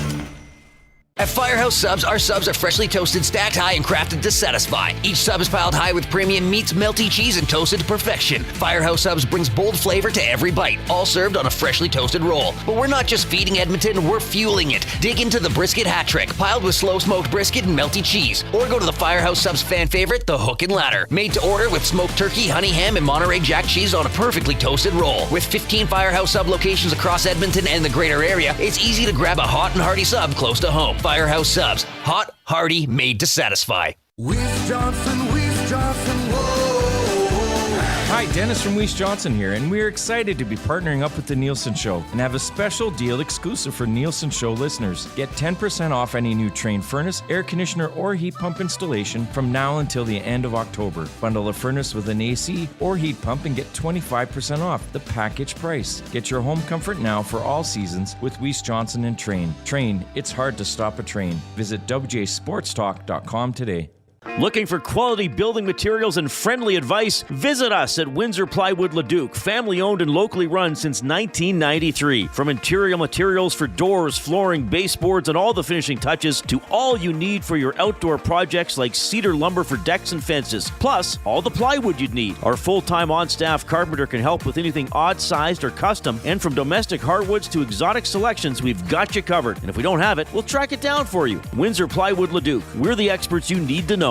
At Firehouse Subs, our subs are freshly toasted, stacked high, and crafted to satisfy. Each sub is piled high with premium meats, melty cheese, and toasted to perfection. Firehouse Subs brings bold flavor to every bite, all served on a freshly toasted roll. But we're not just feeding Edmonton, we're fueling it. Dig into the brisket hat trick, piled with slow-smoked brisket and melty cheese. Or go to the Firehouse Subs fan favorite, the Hook and Ladder. Made to order with smoked turkey, honey ham, and Monterey Jack cheese on a perfectly toasted roll. With 15 Firehouse Sub locations across Edmonton and the greater area, it's easy to grab a hot and hearty sub close to home. Firehouse Subs. Hot, hearty, made to satisfy. Weiss Johnson, whoa. Hi, Dennis from Weiss Johnson here, and we're excited to be partnering up with the Nielsen Show and have a special deal exclusive for Nielsen Show listeners. Get 10% off any new Trane furnace, air conditioner, or heat pump installation from now until the end of October. Bundle a furnace with an AC or heat pump and get 25% off the package price. Get your home comfort now for all seasons with Weiss Johnson and Trane. Trane, it's hard to stop a train. Visit wjsportstalk.com today. Looking for quality building materials and friendly advice? Visit us at Windsor Plywood Leduc, family owned and locally run since 1993. From interior materials for doors, flooring, baseboards, and all the finishing touches to all you need for your outdoor projects like cedar lumber for decks and fences, plus all the plywood you'd need. Our full-time on-staff carpenter can help with anything odd-sized or custom, and from domestic hardwoods to exotic selections, we've got you covered. And if we don't have it, we'll track it down for you. Windsor Plywood Leduc. We're the experts you need to know.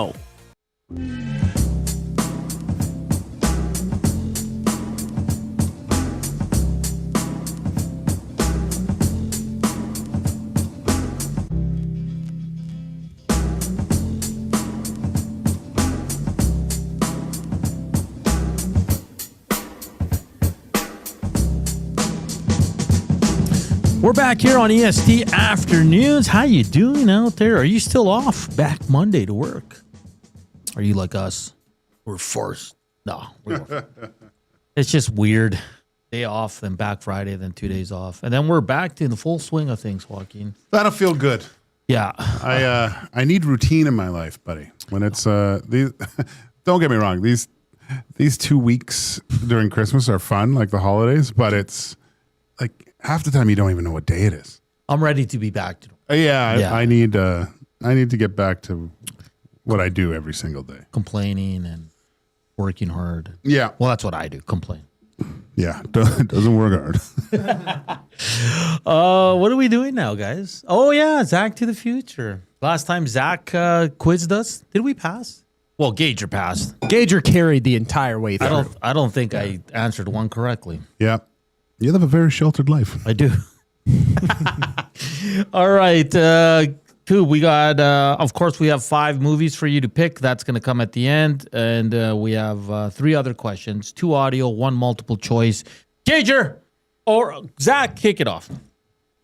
We're back here on EST Afternoons. How you doing out there? Are you still off? Back Monday to work? Are you like us? We're forced. No. It's just weird. Day off, then back Friday, then 2 days off. And then we're back to the full swing of things, Joaquin. That'll feel good. Yeah. I need routine in my life, buddy. When it's these don't get me wrong, these 2 weeks during Christmas are fun, like the holidays, but it's like half the time you don't even know what day it is. I'm ready to be back to I need to get back to what I do every single day. Complaining and working hard. Yeah. Well, that's what I do. Complain. Yeah. Doesn't work hard. What are we doing now, guys? Oh, yeah. Zach to the future. Last time Zach quizzed us, did we pass? Well, Gager passed. Gager carried the entire way through. I don't think I answered one correctly. Yeah. You live a very sheltered life. I do. All right. We got, of course, we have 5 movies for you to pick. That's going to come at the end. And we have 3 other questions, 2 audio, 1 multiple choice. Gager or Zach, kick it off.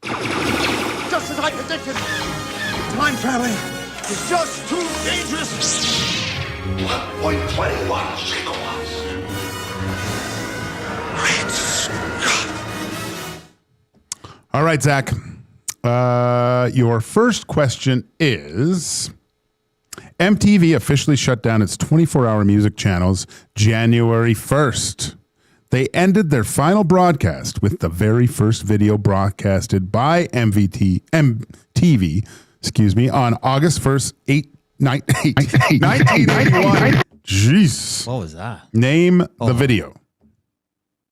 Just as I predicted, time traveling is just too dangerous. 1.21 gigawatts. Great Scott. All right, Zach. Your first question is, MTV officially shut down its 24-hour music channels January 1st. They ended their final broadcast with the very first video broadcasted by MTV, on August 1st, 1981. Jeez. What was that? Name the video.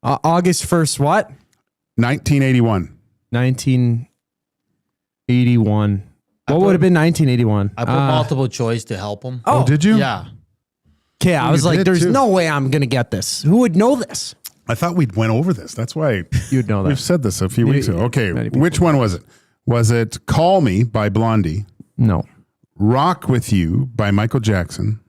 August 1st, what? 1981. 1981. What would have been 1981? I put multiple choice to help him. Oh, did you? Yeah. Okay, I was You like, did there's too. no way I'm going to get this. Who would know this? I thought we'd went over this. That's why you'd know that. We've said this a few weeks ago. Okay, many people which one was it? Was it Call Me by Blondie? No. Rock With You by Michael Jackson?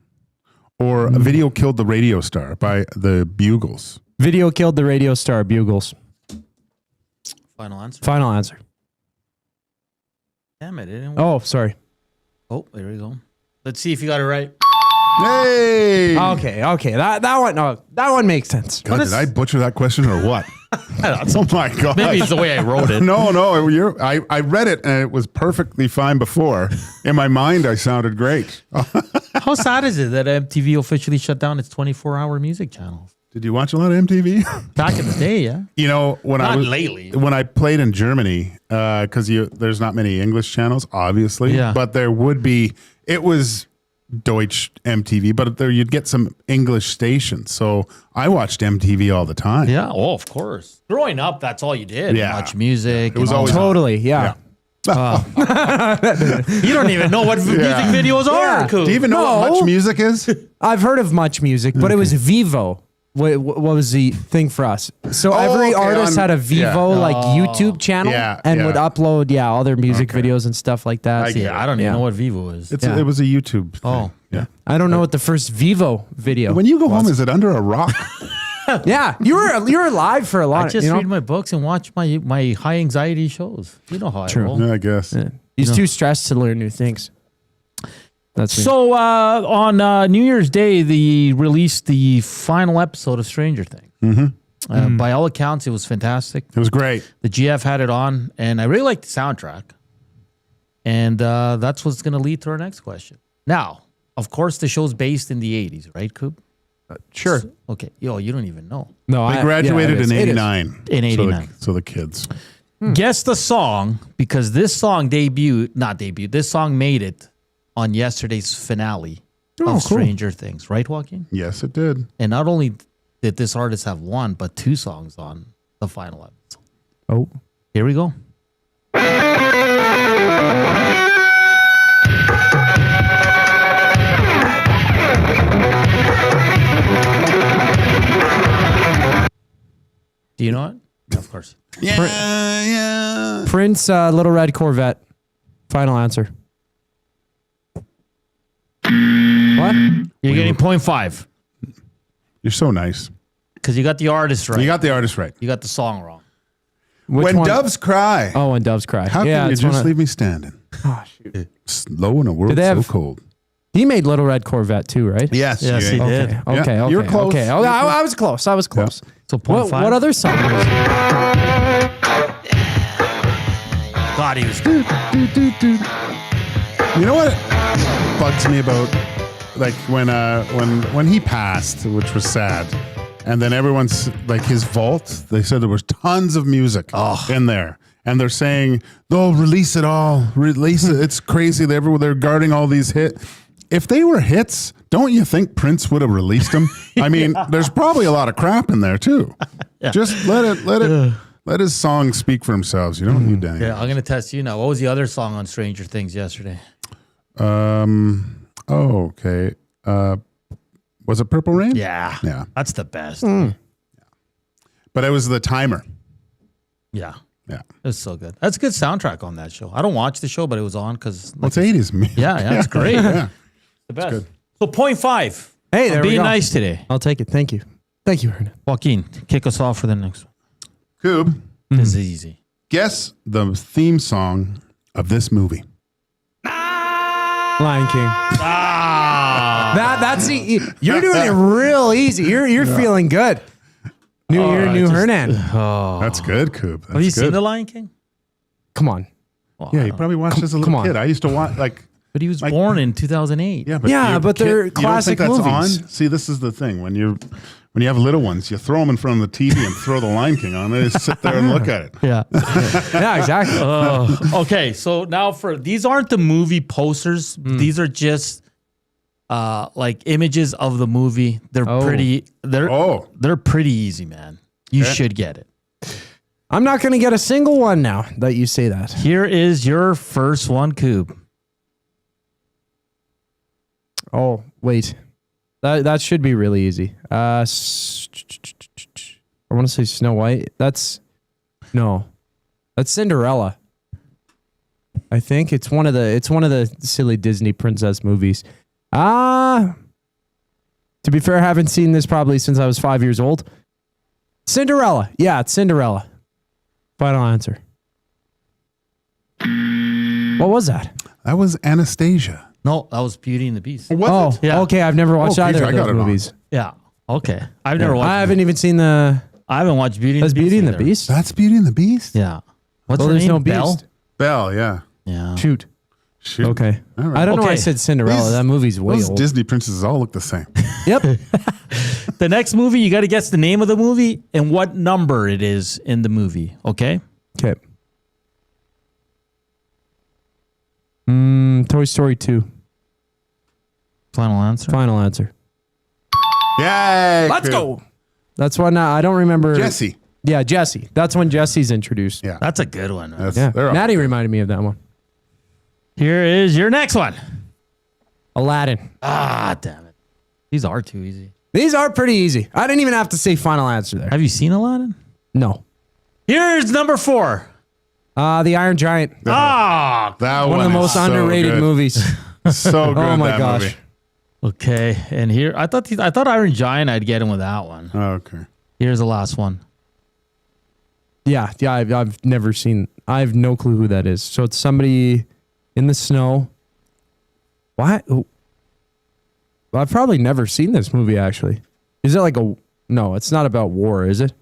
Or A Video Killed the Radio Star by the Bugles? Video Killed the Radio Star, Bugles. Final answer. Final answer. Damn it. It didn't work. Oh, sorry. Oh, there we go. Let's see if you got it right. Hey! Okay. That one makes sense. God, did I butcher that question or what? Oh my God. Maybe it's the way I wrote it. No, I read it and it was perfectly fine before. In my mind, I sounded great. How sad is it that MTV officially shut down its 24-hour music channel? Did you watch a lot of MTV? Back in the day, yeah. You know, when Not I was lately. when I played in Germany, because there's not many English channels, obviously. Yeah. But there would be. It was Deutsch MTV, but there you'd get some English stations. So I watched MTV all the time. Yeah, oh, of course. Growing up, that's all you did. Yeah. Watch music. It was and all always that. Totally, yeah. You don't even know what music videos are. Cool. Do you even know what Much Music is? I've heard of Much Music, but it was Vivo. What was the thing for us? So every artist had a Vivo like YouTube channel and would upload all their music videos and stuff like that. I don't even know what Vivo is. It was a YouTube thing. Oh, yeah. I don't know what the first Vivo video. When you go home, is it under a rock? Yeah, you're alive for a lot. I just read my books and watch my high anxiety shows. You know how I roll. Yeah, I guess. He's too stressed to learn new things. That's me. So on New Year's Day, they released the final episode of Stranger Things. Mm-hmm. By all accounts, it was fantastic. It was great. The GF had it on, and I really liked the soundtrack. And that's what's going to lead to our next question. Now, of course, the show's based in the 80s, right, Coop? Sure. Okay. Yo, you don't even know. No, They graduated in 89. In 89. So the kids. Guess the song, because this song this song made it on yesterday's finale of Stranger Things, right, Joaquin? Yes, it did. And not only did this artist have one, but two songs on the final episode. Oh. Here we go. Do you know it? Of course. Yeah. Prince, Little Red Corvette. Final answer. What? You're getting 0.5 You're so nice. because you got the artist right. You got the artist right. You got the song wrong. When Doves Cry. Oh, when Doves Cry. How can you just leave me standing? Oh, shoot. Slow in a world Did they so have- cold. He made Little Red Corvette too, right? Yes, Yes, he did. Okay. Yeah, Okay. you were close. Okay. Oh, I was close. I was close. So What, 0.5. what other song was it? God, he was. You know what bugs me about like when he passed, which was sad, and then everyone's like his vault. They said there was tons of music in there, and they're saying they'll release it all, release it. It's crazy. They're guarding all these hits. If they were hits, don't you think Prince would have released them? I mean, there's probably a lot of crap in there too. Just let his songs speak for themselves. You don't need any. Yeah, I'm gonna test you now. What was the other song on Stranger Things yesterday? Oh, okay. Was it Purple Rain? Yeah. Yeah. That's the best. But it was the timer. Yeah. Yeah. It was so good. That's a good soundtrack on that show. I don't watch the show, but it was on because Well, it's 80s. yeah, it's great. Yeah. The best. good. So 0.5. Hey, there I'm we being go. nice today. I'll take it. Thank you. Thank you, Hernan. Joaquin, kick us off for the next one. Coob, This is easy. guess the theme song of this movie. Lion King. That's you're doing it real easy. You're feeling good. New year, new Hernan. That's good, Coob. Have you seen The Lion King? Come on. Well, Yeah, you probably watched as a little kid. I used to watch But he was born in 2008. Yeah, Yeah, but they're you classic don't think that's movies. on? See, this is the thing. When you have little ones, you throw them in front of the TV and throw the Lion King on. They just sit there and look at it. Yeah. Yeah, exactly. Okay, so now these aren't the movie posters. These are just like images of the movie. They're pretty. They're pretty easy, man. You should get it. I'm not going to get a single one now that you say that. Here is your first one, Coob. Oh, wait. That should be really easy. I want to say Snow White. That's Cinderella. I think it's one of the silly Disney princess movies. To be fair, I haven't seen this probably since I was 5 years old. Cinderella. Yeah, it's Cinderella. Final answer. What was that? That was Anastasia. No, that was Beauty and the Beast. Was it? Yeah. Okay. I've never watched either of those movies. Yeah. Okay. I've never watched. I haven't even seen the. I haven't watched Beauty and the Beast. Beauty and the either. Beast? That's Beauty and the Beast? Yeah. What's Well, her there's name? no Beast. Belle? Belle, yeah. Yeah. Shoot. Okay. All right. I don't know why I Okay. said Cinderella. That movie's way Those old. Disney princesses all look the same. Yep. The next movie, you got to guess the name of the movie and what number it is in the movie. Okay. Okay. Toy Story 2. Final answer. Final answer. Yay! Let's go. That's one I don't remember. Jesse. Yeah, Jesse. That's when Jesse's introduced. Yeah. That's a good one. man. That's, Yeah. they're all- Maddie reminded me of that one. Here is your next one. Aladdin. Ah, damn it. These are too easy. These are pretty easy. I didn't even have to say final answer there. Have you seen Aladdin? No. Here's number 4. The Iron Giant. Ah, that One of the is most so underrated good. movies. So good. Oh my that gosh. movie. okay. And here, I thought Iron Giant, I'd get him with that one. Oh, okay. Here's the last one. Yeah. I've never seen. I have no clue who that is. So it's somebody in the snow. What? Well, I've probably never seen this movie actually. Is it like a? No, it's not about war, is it?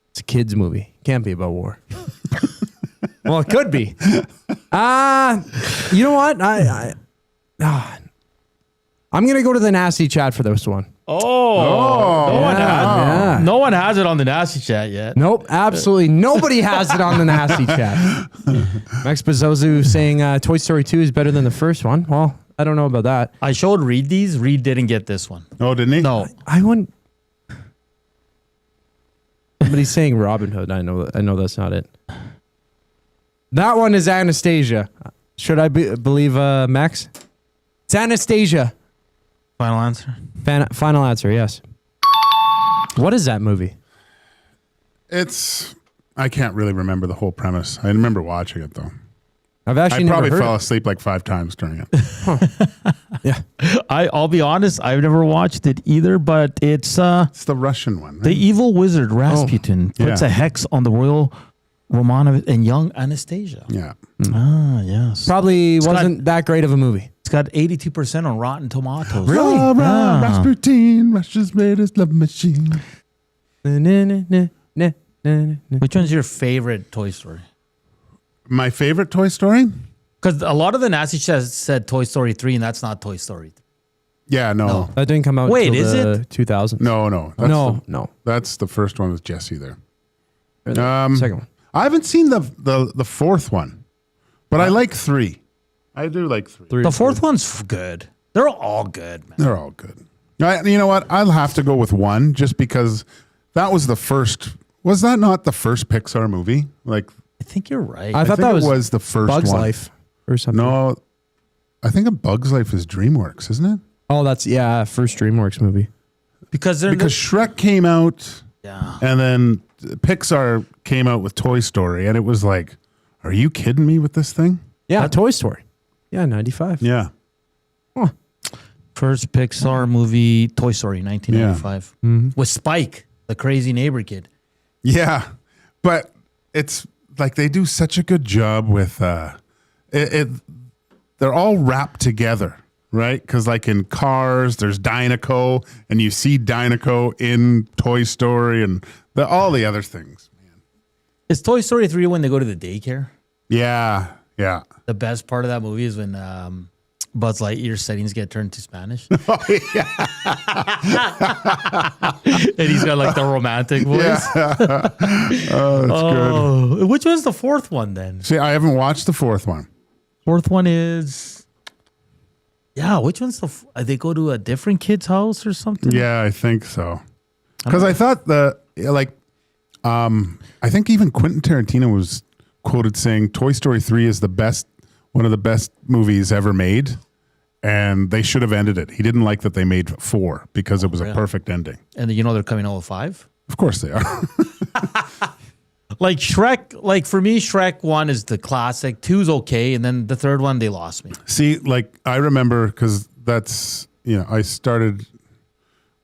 It's a kids movie. Can't be about war. Well, it could be. You know what? I'm gonna go to the nasty chat for this one. No one has it on the nasty chat yet. Nope, absolutely nobody has it on the nasty chat. Max Bezzozu saying Toy Story 2 is better than the first one. Well, I don't know about that. I showed Reed these. Reed didn't get this one. Oh, didn't he? No. I wouldn't. Somebody's saying Robin Hood. I know that's not it. That one is Anastasia. Should I believe Max? It's Anastasia. Final answer. Final answer. Yes. What is that movie? I can't really remember the whole premise. I remember watching it though. I've actually I never probably heard fell it. asleep like 5 times during it. Yeah. I'll be honest, I've never watched it either, but it's It's the Russian one. Right? the evil wizard Rasputin puts Yeah. a hex on the royal Romanov and young Anastasia. Yeah. Ah, yes. Probably got- wasn't that great of a movie. It's got 82% on Rotten Tomatoes. Really? Yeah. Rasputin, Russia's greatest love machine. Which one's your favorite Toy Story? My favorite Toy Story? Because a lot of the nasty chat said Toy Story 3, and that's not Toy Story 3. Yeah, no. That didn't come out Wait, until is the it? 2000s. No. No. That's the first one with Jesse there. Or the second one. I haven't seen the fourth one, but I like 3. I do like 3. The fourth one's good. They're all good, man. They're all good. You know what? I'll have to go with 1 just because that was the first. Was that not the first Pixar movie? Like, I think you're right. I thought think that it was the first Bug's one. Life or something. No, I think A Bug's Life is DreamWorks, isn't it? Oh, that's first DreamWorks movie. Because Shrek came out, yeah, and then Pixar came out with Toy Story, and it was like, are you kidding me with this thing? Yeah, Toy Story. Yeah, 95. Yeah. first Pixar movie, Toy Story, 1995, with Spike, the crazy neighbor kid. Yeah, but it's like they do such a good job with they're all wrapped together, right? Because like in Cars, there's Dynaco, and you see Dynaco in Toy Story and all the other things. Is Toy Story 3 when they go to the daycare? Yeah. The best part of that movie is when Buzz Lightyear's settings get turned to Spanish. Oh, yeah. And he's got like the romantic voice. Yeah. Oh, that's good. Which one's the fourth one then? See, I haven't watched the fourth one. Fourth one is... Yeah, which one's they go to a different kid's house or something? Yeah, I think so. Because I thought I think even Quentin Tarantino was quoted saying Toy Story 3 is one of the best movies ever made. and they should have ended it. He didn't like that they made 4 because it was a perfect ending. And you know they're coming out with 5? Of course they are. Like Shrek, like for me, Shrek 1 is the classic. 2's okay, and then the third one, they lost me. See, like I remember because that's, I started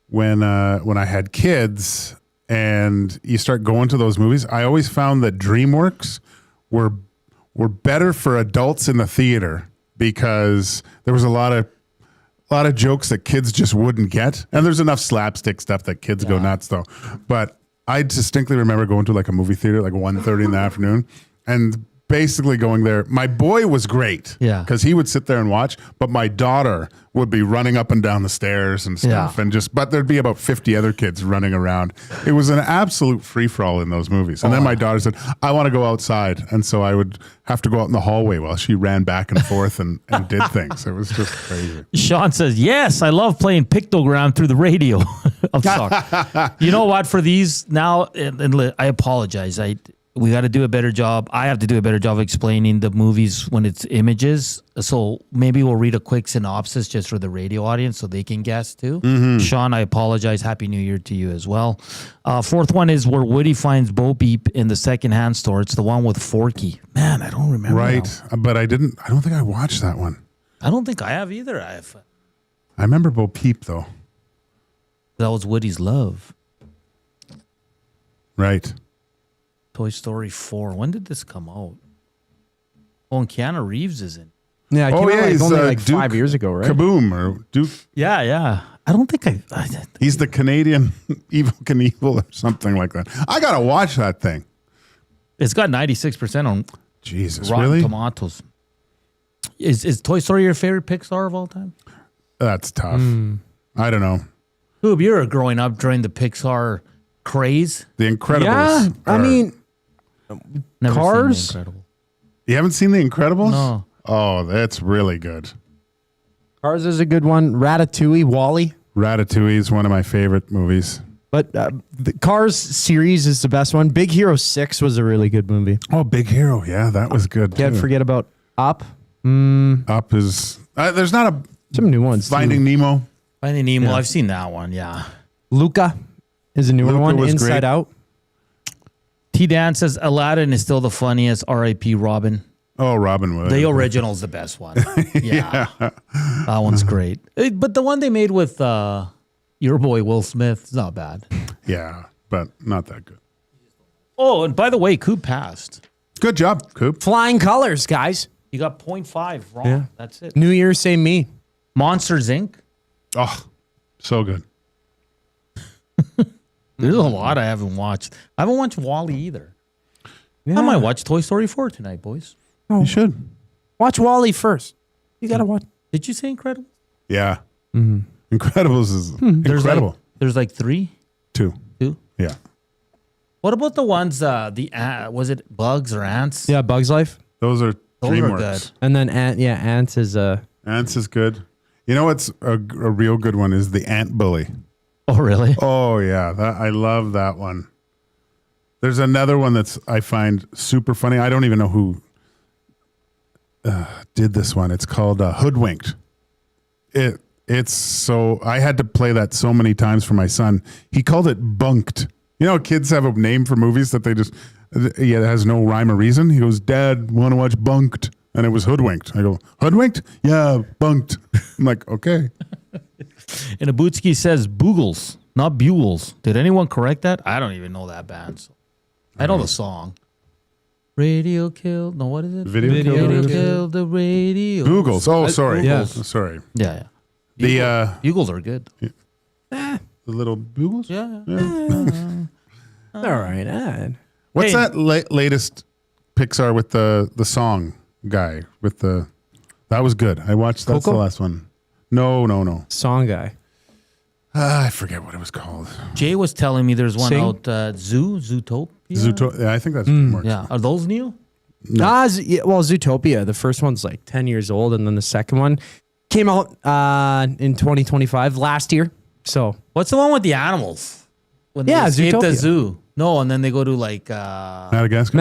when I had kids, and you start going to those movies. I always found that DreamWorks were better for adults in the theater because there was a lot of jokes that kids just wouldn't get, and there's enough slapstick stuff that kids go nuts though. But I distinctly remember going to like a movie theater like 1:30 in the afternoon and basically going there. My boy was great because he would sit there and watch, but my daughter would be running up and down the stairs and stuff but there'd be about 50 other kids running around. It was an absolute free-for-all in those movies. And then my daughter said, I want to go outside. And so I would have to go out in the hallway while she ran back and forth and did things. It was just crazy. Sean says, yes, I love playing pictogram through the radio. I'm sorry. You know what? For these now, and I apologize. We got to do a better job. I have to do a better job explaining the movies when it's images. So maybe we'll read a quick synopsis just for the radio audience so they can guess too. Mm-hmm. Sean, I apologize. Happy New Year to you as well. Fourth one is where Woody finds Bo Peep in the secondhand store. It's the one with Forky. Man, I don't remember. Right. But I don't think I watched that one. I don't think I have either. I remember Bo Peep though. That was Woody's love. Right. Toy Story 4. When did this come out? Oh, and Keanu Reeves is in. Yeah, it came out only like 5 years ago, right? Kaboom or Duke. Yeah. I don't think He's the Canadian Evil Knievel or something like that. I got to watch that thing. It's got 96% on Rotten Tomatoes. Is Toy Story your favorite Pixar of all time? That's tough. I don't know. Who, you were growing up during the Pixar craze? The Incredibles. Yeah, I mean, Never Cars. Seen The Incredibles. You haven't seen The Incredibles? No. Oh, that's really good. Cars is a good one. Ratatouille, Wall-E. Ratatouille is one of my favorite movies. But the Cars series is the best one. Big Hero 6 was a really good movie. Oh, Big Hero. Yeah, that was good. Can't forget about Up. Up is... there's not some new ones. Finding Nemo. Finding Nemo. Yeah. I've seen that one, yeah. Luca is a newer one. Inside great. Out. T. Dan says Aladdin is still the funniest. R.I.P. Robin. Oh, Robin Williams. The original's the best one. Yeah. That one's great. But the one they made with your boy Will Smith is not bad. Yeah, but not that good. Oh, and by the way, Coop passed. Good job, Coop. Flying colors, guys. You got 0.5 wrong. Yeah. That's it. New Year, same me. Monsters, Inc. Oh, so good. There's a lot I haven't watched. I haven't watched Wall-E either. Yeah. I might watch Toy Story 4 tonight, boys. Oh. You should. Watch Wall-E first. You got to watch. Did you say Incredible? Yeah. Mm-hmm. Incredibles is incredible. There's like 3? 2. 2? Yeah. What about the ones, was it Bugs or Ants? Yeah, Bug's Life. Those are DreamWorks. Good. And then Ants is Ants is good. You know what's a real good one is the Ant Bully. Oh, really? Oh, yeah. I love that one. There's another one that's I find super funny. I don't even know who did this one. It's called Hoodwinked. It's so... I had to play that so many times for my son. He called it Bunked. You know, kids have a name for movies that they just... Yeah, it has no rhyme or reason. He goes, Dad, want to watch Bunked? And it was Hoodwinked. I go, Hoodwinked? Yeah, Bunked. I'm like, okay. And Abutski says Boogles, not Bugles. Did anyone correct that? I don't even know that band. So. I know the song. Radio killed. No, what is it? Video killed the radio. Bugles. Oh, sorry. Yeah. Sorry. Yeah. The Bugles are good. the little Bugles? Yeah. all right. What's that latest Pixar with the song guy with the... That was good. I watched... That's Coco? the last one. No. Song guy. I forget what it was called. Jay was telling me there's one Sing? out, Zootopia. Yeah, I think that's DreamWorks. Yeah. Are those new? No. Zootopia. The first one's like 10 years old, and then the second one came out in 2025 last year. So what's the one with the animals? When they Yeah, escape the Zootopia. zoo. No, and then they go to like Madagascar.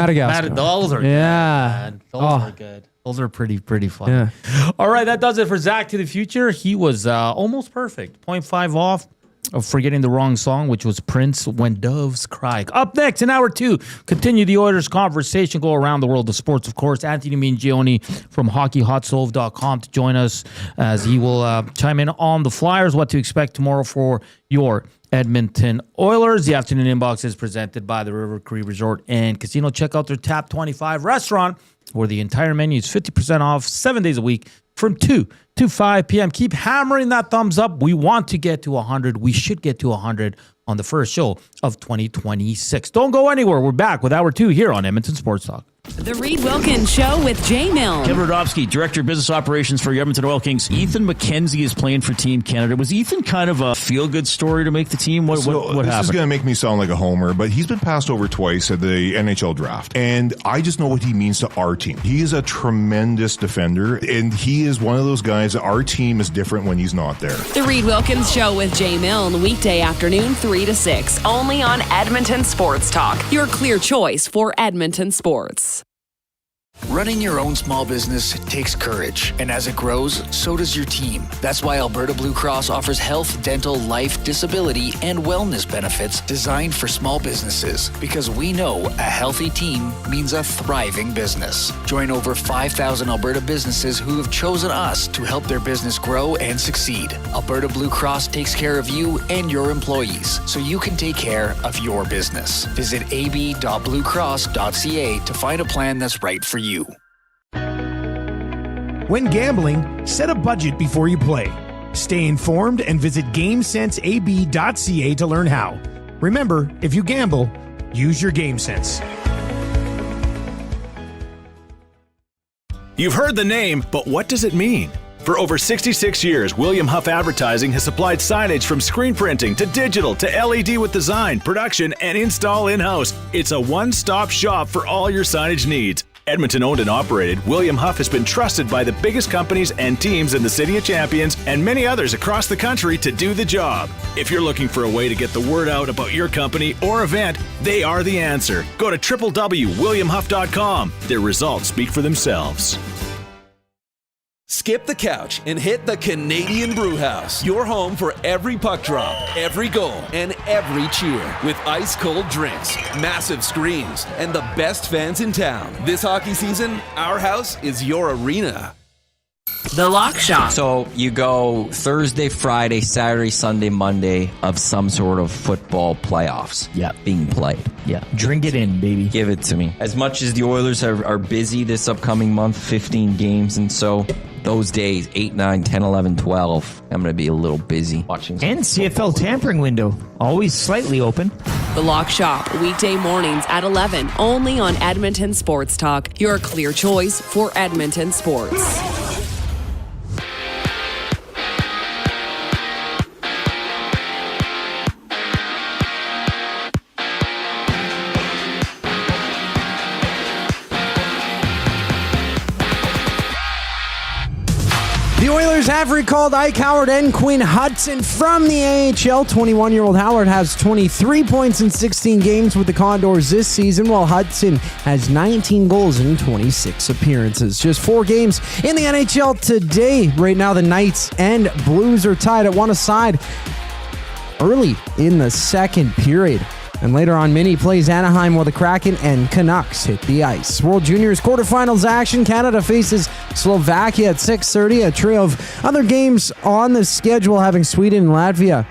Those are good, man. Those are good. Those are pretty funny. Yeah. All right, that does it for Zach to the Future. He was almost perfect. 0.5 off of forgetting the wrong song, which was Prince, When Doves Cry. Up next in hour 2, continue the Oilers conversation, go around the world of sports, of course. Anthony Mingioni from hockeyhotstove.com to join us as he will chime in on the Flyers, what to expect tomorrow for your Edmonton Oilers. The afternoon inbox is presented by the River Cree Resort and Casino. Check out their Tap 25 restaurant, where the entire menu is 50% off 7 days a week from 2 to 5 p.m. Keep hammering that thumbs up. We want to get to 100. We should get to 100 on the first show of 2026. Don't go anywhere. We're back with hour 2 here on Edmonton Sports Talk. The Reed Wilkins Show with Jay Milne. Kevin Rodofsky, Director of Business Operations for your Edmonton Oil Kings. Ethan McKenzie is playing for Team Canada. Was Ethan kind of a feel-good story to make the team? What This happened? is going to make me sound like a homer, but he's been passed over twice at the NHL draft. And I just know what he means to our team. He is a tremendous defender, and he is one of those guys that our team is different when he's not there. The Reed Wilkins Show with Jay Milne, weekday afternoon 3 to 6, only on Edmonton Sports Talk, your clear choice for Edmonton sports. Running your own small business takes courage, and as it grows, so does your team. That's why Alberta Blue Cross offers health, dental, life, disability, and wellness benefits designed for small businesses, because we know a healthy team means a thriving business. Join over 5,000 Alberta businesses who have chosen us to help their business grow and succeed. Alberta Blue Cross takes care of you and your employees, so you can take care of your business. Visit ab.bluecross.ca to find a plan that's right for you. When gambling, set a budget before you play. Stay informed and visit GameSenseAB.ca to learn how. Remember, if you gamble, use your game sense. You've heard the name, but what does it mean? For over 66 years, William Huff Advertising has supplied signage from screen printing to digital to LED with design, production, and install in-house. It's a one-stop shop for all your signage needs. Edmonton owned and operated, William Huff has been trusted by the biggest companies and teams in the City of Champions and many others across the country to do the job. If you're looking for a way to get the word out about your company or event, they are the answer. Go to www.williamhuff.com. Their results speak for themselves. Skip the couch and hit the Canadian Brewhouse. Your home for every puck drop, every goal, and every cheer. With ice-cold drinks, massive screens, and the best fans in town. This hockey season, our house is your arena. The Lock Shop. So you go Thursday, Friday, Saturday, Sunday, Monday of some sort of football playoffs. Yeah. Being played. Yeah. Drink it in, baby. Give it to me. As much as the Oilers are busy this upcoming month, 15 games, and so those days, 8, 9, 10, 11, 12, I'm going to be a little busy watching. And CFL tampering window, always slightly open. The Lock Shop, weekday mornings at 11, only on Edmonton Sports Talk, your clear choice for Edmonton sports. The Oilers have recalled Ike Howard and Quinn Hutson from the AHL. 21-year-old Howard has 23 points in 16 games with the Condors this season, while Hutson has 19 goals in 26 appearances. Just 4 games in the NHL today. Right now, the Knights and Blues are tied at 1 aside early in the second period. And later on, Mini plays Anaheim while the Kraken and Canucks hit the ice. World Juniors quarterfinals action. Canada faces Slovakia at 6:30. A trio of other games on the schedule, having Sweden and Latvia.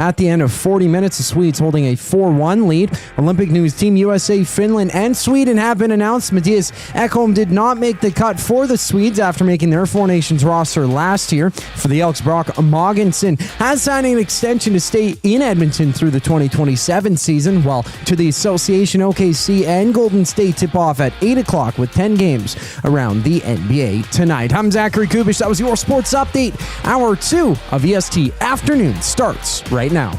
At the end of 40 minutes, the Swedes holding a 4-1 lead. Olympic news: Team USA, Finland, and Sweden have been announced. Mattias Ekholm did not make the cut for the Swedes after making their Four Nations roster last year. For the Elks, Brock Mogensen has signed an extension to stay in Edmonton through the 2027 season, while to the Association, OKC and Golden State tip off at 8 o'clock with 10 games around the NBA tonight. I'm Zachary Kubish. That was your sports update. Hour 2 of EST Afternoon starts right now.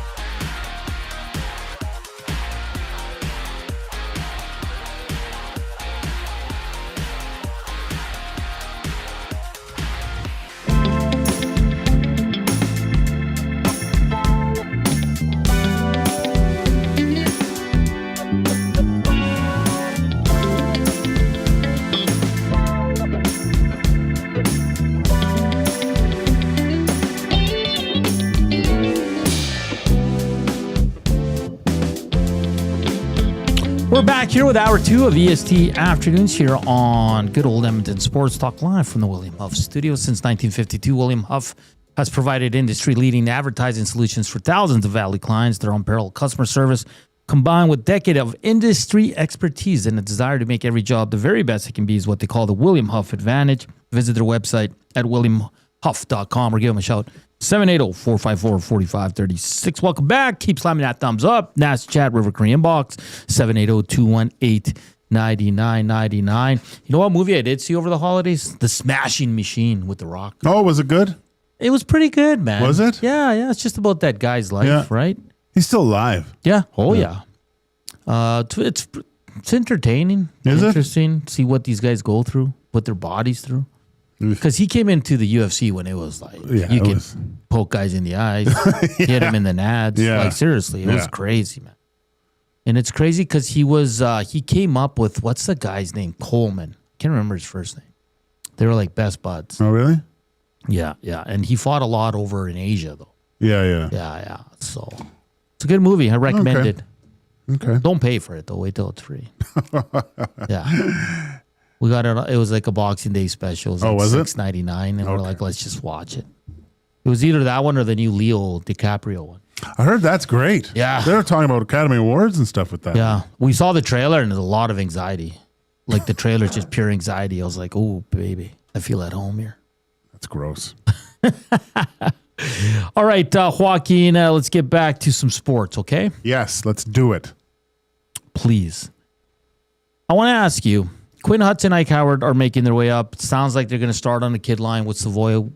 Back here with hour 2 of EST Afternoons here on good old Edmonton Sports Talk, live from the William Huff studio. Since 1952, William Huff has provided industry-leading advertising solutions for thousands of Valley clients. Their unparalleled customer service, combined with decade of industry expertise and a desire to make every job the very best it can be, is what they call the William Huff Advantage. Visit their website at williamhuff.com or give them a shout. 780-454-4536. Welcome back. Keep slamming that thumbs up. Nasty Chat, River Korean Box, 780-218-9999. You know what movie I did see over the holidays? The Smashing Machine with The Rock. Oh, was it good? It was pretty good, man. Was it? Yeah. It's just about that guy's life, right? He's still alive. Yeah. Oh, yeah. It's entertaining. Is it? Interesting. See what these guys go through, put their bodies through. Because he came into the UFC when it was like, you can poke guys in the eyes, hit them in the nads. Yeah. Like, seriously, it was crazy, man. And it's crazy because he came up with, what's the guy's name? Coleman. Can't remember his first name. They were like best buds. Oh, really? Yeah. And he fought a lot over in Asia, though. Yeah. So it's a good movie. I recommend it. Okay. Don't pay for it, though. Wait till it's free. Yeah. We got it. It was like a Boxing Day special. It was was it? $6.99, and we're like, let's just watch it. It was either that one or the new Leo DiCaprio one. I heard that's great. Yeah. They were talking about Academy Awards and stuff with that. Yeah. We saw the trailer, and there's a lot of anxiety. Like, the trailer's just pure anxiety. I was like, oh, baby, I feel at home here. That's gross. All right, Joaquin, let's get back to some sports, okay? Yes, let's do it. Please. I want to ask you, Quinn, Hutson, Ike Howard are making their way up. It sounds like they're going to start on the kid line with Savoia.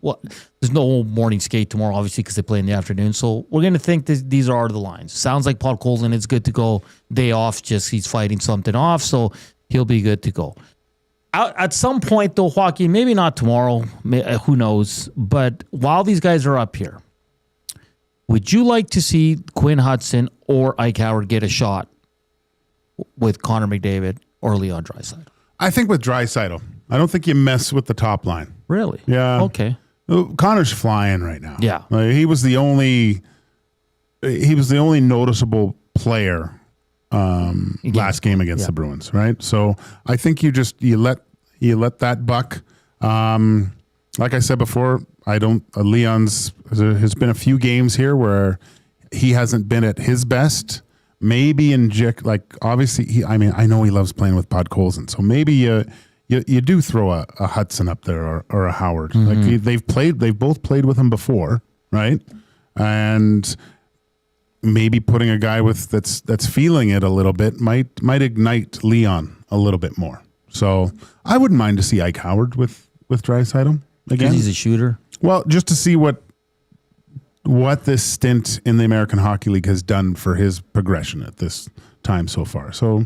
There's no morning skate tomorrow, obviously, because they play in the afternoon. So we're going to think that these are the lines. Sounds like Paul Colton is good to go. Day off, just he's fighting something off, so he'll be good to go. At some point, though, Joaquin, maybe not tomorrow, who knows, but while these guys are up here, would you like to see Quinn Hutson or Ike Howard get a shot with Connor McDavid or Leon Draisaitl? I think with Draisaitl. I don't think you mess with the top line. Really? Yeah. Okay. Connor's flying right now. Yeah. He was the only noticeable player last game against the Bruins, right? So I think you let that buck. Like I said before, Leon's has been a few games here where he hasn't been at his best. Maybe obviously I know he loves playing with Podkolzin, so maybe you do throw a Hutson up there or a Howard. Mm-hmm. Like they've both played with him before, right? And maybe putting a guy that's feeling it a little bit might ignite Leon a little bit more. So I wouldn't mind to see Ike Howard with Draisaitl again. He's a shooter. Well, just to see what this stint in the American Hockey League has done for his progression at this time so far. So,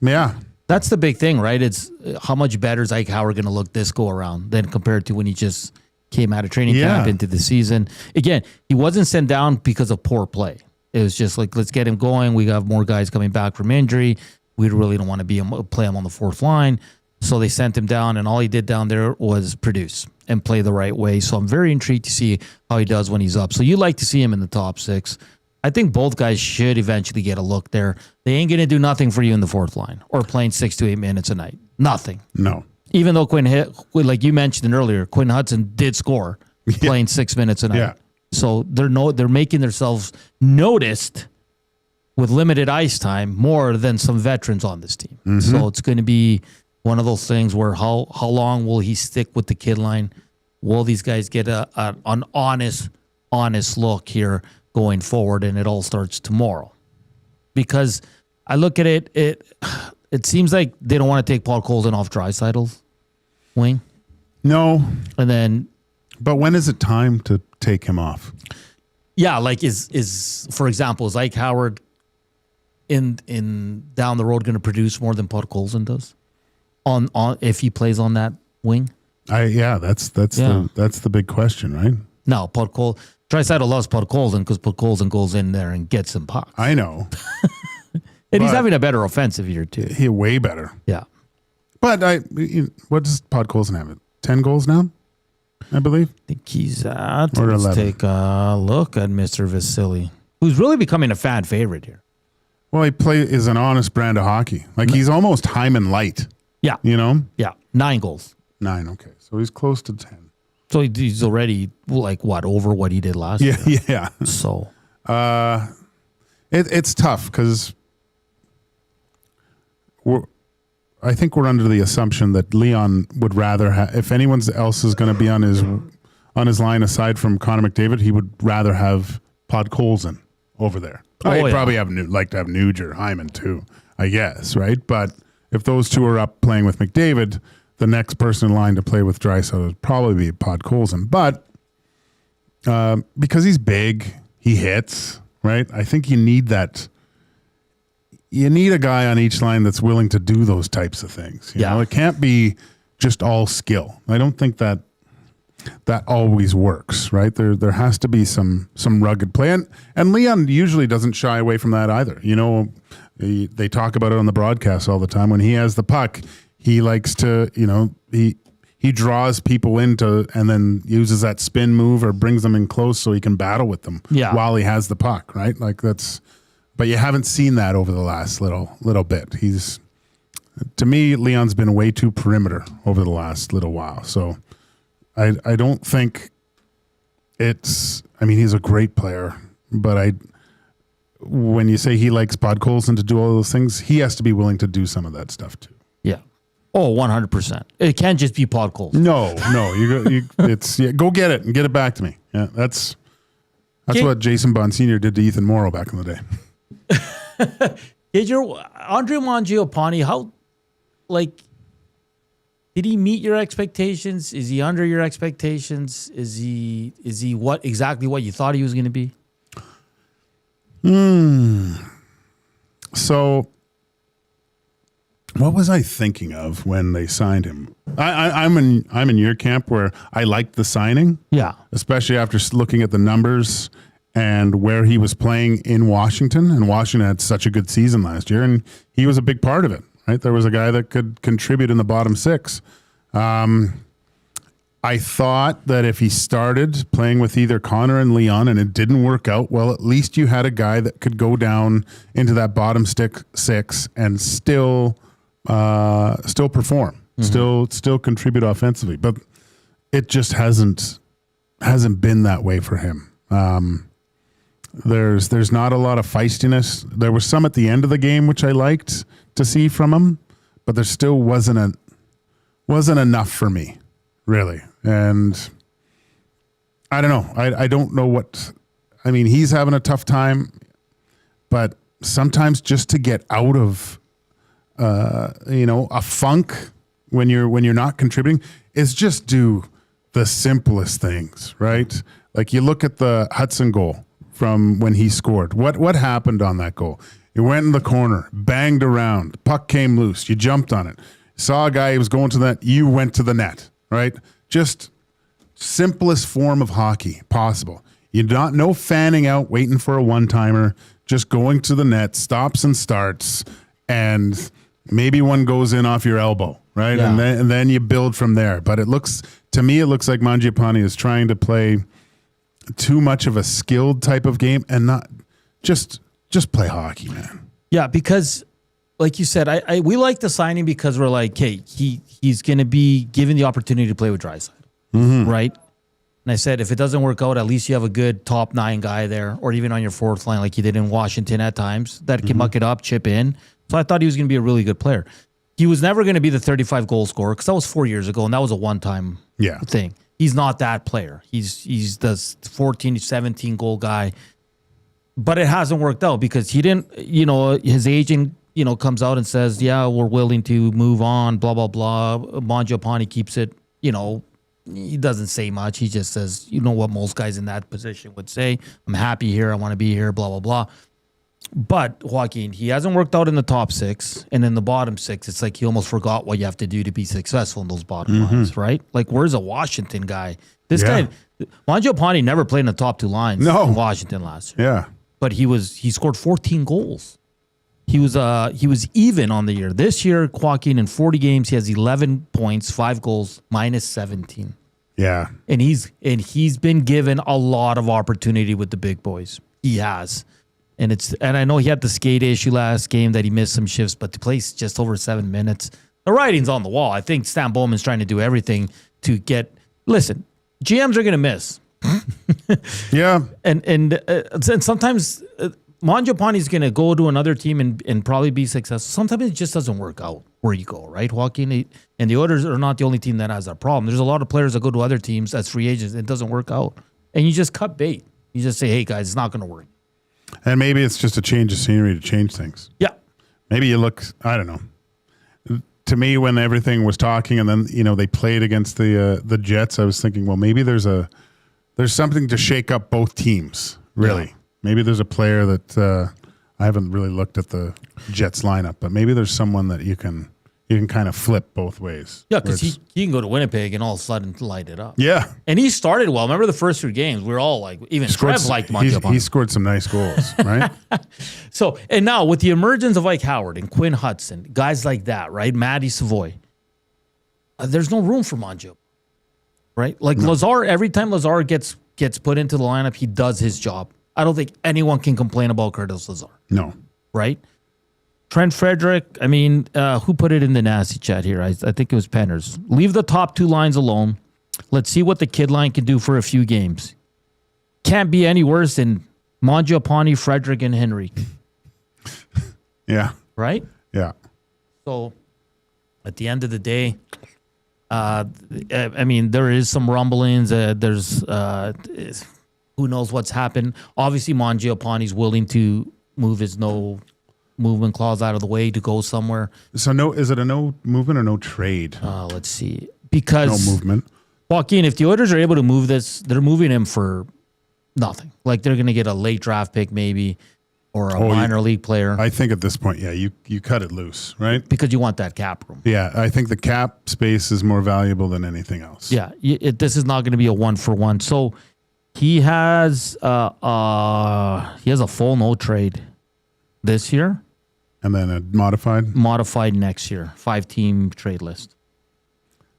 yeah. That's the big thing, right? It's how much better is Ike Howard going to look this go around than compared to when he just came out of training camp into the season. Again, he wasn't sent down because of poor play. It was just like, let's get him going. We got more guys coming back from injury. We really don't want to play him on the fourth line. So they sent him down, and all he did down there was produce and play the right way. So I'm very intrigued to see how he does when he's up. So you like to see him in the top six. I think both guys should eventually get a look there. They ain't going to do nothing for you in the fourth line or playing 6 to 8 minutes a night. Nothing. No. Even though like you mentioned earlier, Quinn Hutson did score playing 6 minutes a night. Yeah. So they're making themselves noticed with limited ice time more than some veterans on this team. Mm-hmm. So it's going to be one of those things where how long will he stick with the kid line? Will these guys get an honest look here going forward? And it all starts tomorrow. Because I look at it seems like they don't want to take Paul Colton off Draisaitl's wing. No. But when is it time to take him off? Yeah, like is for example, is Ike Howard in down the road going to produce more than Paul Colton does? On if he plays on that wing? That's the big question, right? No, Draisaitl loves Paul Colton because Paul Colton goes in there and gets some pucks. I know. And he's having a better offensive year too. He's way better. Yeah. But what does Podkolzin have? 10 goals now, I believe? I think he's at. Or Let's 11. take a look at Mr. Vasily, who's really becoming a fan favorite here. Well, is an honest brand of hockey. Like he's almost Hyman light. Yeah. You know? Yeah. 9 goals. 9, okay. So he's close to 10. So he's already like what, over what he did last year. Yeah. So it's tough because I think we're under the assumption that Leon would rather have, if anyone else is going to be on his line aside from Connor McDavid, he would rather have Podkolzin over there. He'd probably like to have Nuge or Hyman too, I guess, right? But if those two are up playing with McDavid, the next person in line to play with Draisaitl would probably be Podkolzin. But because he's big, he hits, right? I think you need that. You need a guy on each line that's willing to do those types of things. You know? It can't be just all skill. I don't think that always works, right? There has to be some rugged play. And Leon usually doesn't shy away from that either. You know, they talk about it on the broadcast all the time. When he has the puck, he likes to, you know, he draws people into and then uses that spin move or brings them in close so he can battle with them while he has the puck, right? Like but you haven't seen that over the last little bit. To me, Leon's been way too perimeter over the last little while. So I don't think he's a great player, but when you say he likes Podkolzin to do all those things, he has to be willing to do some of that stuff too. Yeah. Oh, 100%. It can't just be Podkolzin. No. Go get it and get it back to me. Yeah, that's what Jason Bonsignor did to Ethan Morrow back in the day. Andre Mangiapane, how, like, did he meet your expectations? Is he under your expectations? Is he exactly what you thought he was going to be? So what was I thinking of when they signed him? I'm in your camp where I liked the signing. Yeah. Especially after looking at the numbers and where he was playing in Washington. And Washington had such a good season last year, and he was a big part of it. Right, there was a guy that could contribute in the bottom 6. I thought that if he started playing with either Connor and Leon and it didn't work out, well, at least you had a guy that could go down into that bottom 6 and still perform, still contribute offensively. But it just hasn't been that way for him. There's not a lot of feistiness. There was some at the end of the game which I liked to see from him, but there still wasn't enough for me, really. And I don't know. I don't know what. I mean, he's having a tough time, but sometimes just to get out of a funk when you're not contributing is just do the simplest things, right? Like you look at the Hutson goal from when he scored. What happened on that goal? It went in the corner, banged around, puck came loose, you jumped on it. Saw a guy who was going to the net, you went to the net, right? Just simplest form of hockey possible. No fanning out, waiting for a one-timer, just going to the net, stops and starts, and maybe one goes in off your elbow, right? Yeah. And then you build from there. But to me, it looks like Mangiapane is trying to play too much of a skilled type of game and not just play hockey, man. Yeah, because like you said, we like the signing because we're like, hey, he's going to be given the opportunity to play with Draisaitl, right? And I said, if it doesn't work out, at least you have a good top 9 guy there, or even on your fourth line like you did in Washington at times, that can muck it up, chip in. So I thought he was going to be a really good player. He was never going to be the 35 goal scorer because that was 4 years ago, and that was a one-time thing. He's not that player. He's the 14, 17 goal guy. But it hasn't worked out because he didn't, his agent, comes out and says, yeah, we're willing to move on, blah, blah, blah. Mangiapane keeps it, he doesn't say much. He just says, what most guys in that position would say. I'm happy here. I want to be here, blah, blah, blah. But Joaquin, he hasn't worked out in the top 6. And in the bottom 6, it's like he almost forgot what you have to do to be successful in those bottom lines, right? Like, where's a Washington guy? This guy, Mangiapane never played in the top 2 lines in Washington last year. Yeah. But he scored 14 goals. He was even on the year. This year, Joaquin, in 40 games, he has 11 points, 5 goals, minus 17. Yeah. And he's been given a lot of opportunity with the big boys. He has. And I know he had the skate issue last game that he missed some shifts, but to play just over 7 minutes, the writing's on the wall. I think Stan Bowman's trying to do everything to get. Listen, GMs are going to miss. Yeah, and sometimes Mangiapane's going to go to another team and probably be successful. Sometimes it just doesn't work out where you go, right, Joaquin? And the Oilers are not the only team that has that problem. There's a lot of players that go to other teams as free agents. It doesn't work out, and you just cut bait. You just say, "Hey, guys, it's not going to work." And maybe it's just a change of scenery to change things. Yeah. Maybe you look, I don't know. To me, when everything was talking and then, they played against the Jets, I was thinking, well, maybe there's something to shake up both teams, really. Yeah. Maybe there's a player that I haven't really looked at the Jets lineup, but maybe there's someone that you can kind of flip both ways. Yeah, because he can go to Winnipeg and all of a sudden light it up. Yeah. And he started well. Remember the first 3 games? We were all like, even Trev liked Mangiapane. He scored some nice goals, right? So, and now with the emergence of Ike Howard and Quinn Hutson, guys like that, right? Matty Savoy, there's no room for Mangiapane, right? Like Lazar, every time Lazar gets put into the lineup, he does his job. I don't think anyone can complain about Curtis Lazar. No. Right? Trent Frederick, I mean, who put it in the nasty chat here? I think it was Penners. Leave the top 2 lines alone. Let's see what the kid line can do for a few games. Can't be any worse than Mangiapane, Frederick, and Henry. Yeah. Right? Yeah. So, at the end of the day, I mean, there is some rumblings. There's who knows what's happened. Obviously, Mangiapane's willing to move his no movement clause out of the way to go somewhere. So is it a no movement or no trade? Let's see. Because no movement. Joaquin, if the Oilers are able to move this, they're moving him for nothing. Like they're going to get a late draft pick maybe or a minor league player. I think at this point, yeah, you cut it loose, right? Because you want that cap room. Yeah, I think the cap space is more valuable than anything else. Yeah, this is not going to be a 1-for-1. So he has a full no trade this year. And then a modified? Modified next year. 5-team trade list.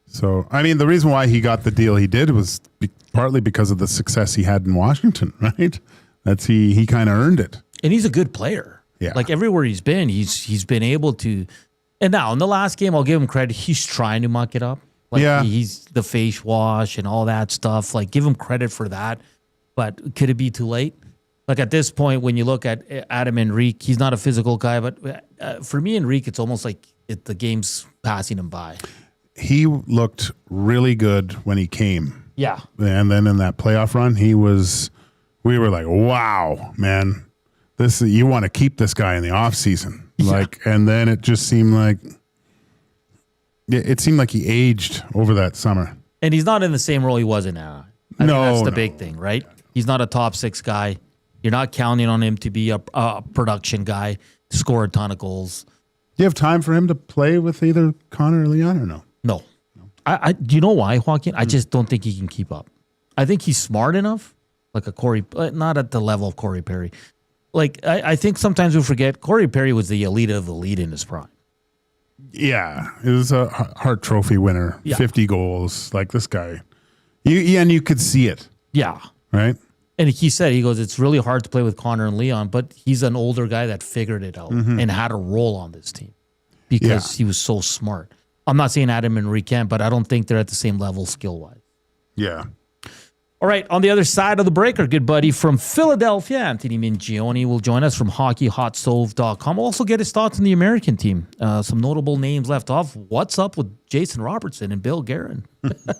So, I mean, the reason why he got the deal he did was partly because of the success he had in Washington, right? He kind of earned it. And he's a good player. Yeah. Like everywhere he's been, he's been able to. And now in the last game, I'll give him credit. He's trying to muck it up. Like he's the face wash and all that stuff. Like give him credit for that. But could it be too late? Like at this point, when you look at Adam Henrique, he's not a physical guy, but for me, Henrique, it's almost like the game's passing him by. He looked really good when he came. Yeah. And then in that playoff run, we were like, wow, man, you want to keep this guy in the offseason. And then it just seemed like, he aged over that summer. And he's not in the same role he was in Anaheim. I think that's the big thing, right? He's not a top 6 guy. You're not counting on him to be a production guy, score a ton of goals. Do you have time for him to play with either Connor or Leon or no? No. Do you know why, Joaquin? I just don't think he can keep up. I think he's smart enough, like a Corey, not at the level of Corey Perry. Like, I think sometimes we forget Corey Perry was the elite of the elite in his prime. Yeah. It was a Hart Trophy winner, 50 goals. Like this guy. And you could see it. Yeah. Right? And he said, he goes, it's really hard to play with Connor and Leon, but he's an older guy that figured it out and had a role on this team because he was so smart. I'm not saying Adam and Henrique can't, but I don't think they're at the same level skill-wise. Yeah. All right, on the other side of the break, our good buddy from Philadelphia, Anthony Mingioni, will join us from hockeyhotstove.com. We'll also get his thoughts on the American team. Some notable names left off. What's up with Jason Robertson and Bill Guerin?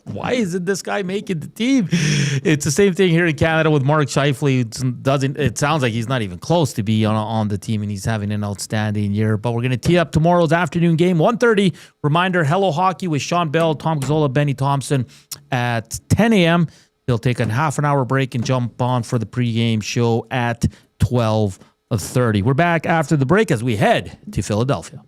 Why isn't this guy making the team? It's the same thing here in Canada with Mark Scheifele. It sounds like he's not even close to be on the team, and he's having an outstanding year. But we're going to tee up tomorrow's afternoon game, 1:30. Reminder, Hello Hockey with Sean Bell, Tom Gazzola, Benny Thompson at 10 a.m. He'll take a half an hour break and jump on for the pregame show at 12:30. We're back after the break as we head to Philadelphia.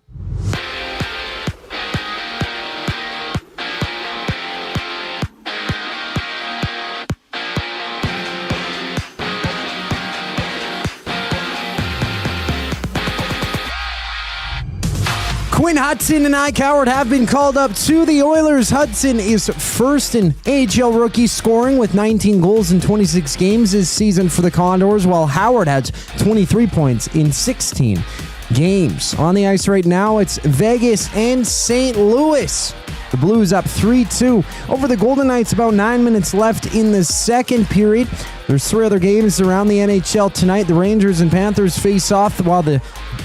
Quinn, Hutson, and Ike Howard have been called up to the Oilers. Hutson is first in AHL rookie scoring with 19 goals in 26 games this season for the Condors, while Howard has 23 points in 16 games. On the ice right now, it's Vegas and St. Louis. The Blues up 3-2 over the Golden Knights. About 9 minutes left in the second period. There's 3 other games around the NHL tonight. The Rangers and Panthers face off, while the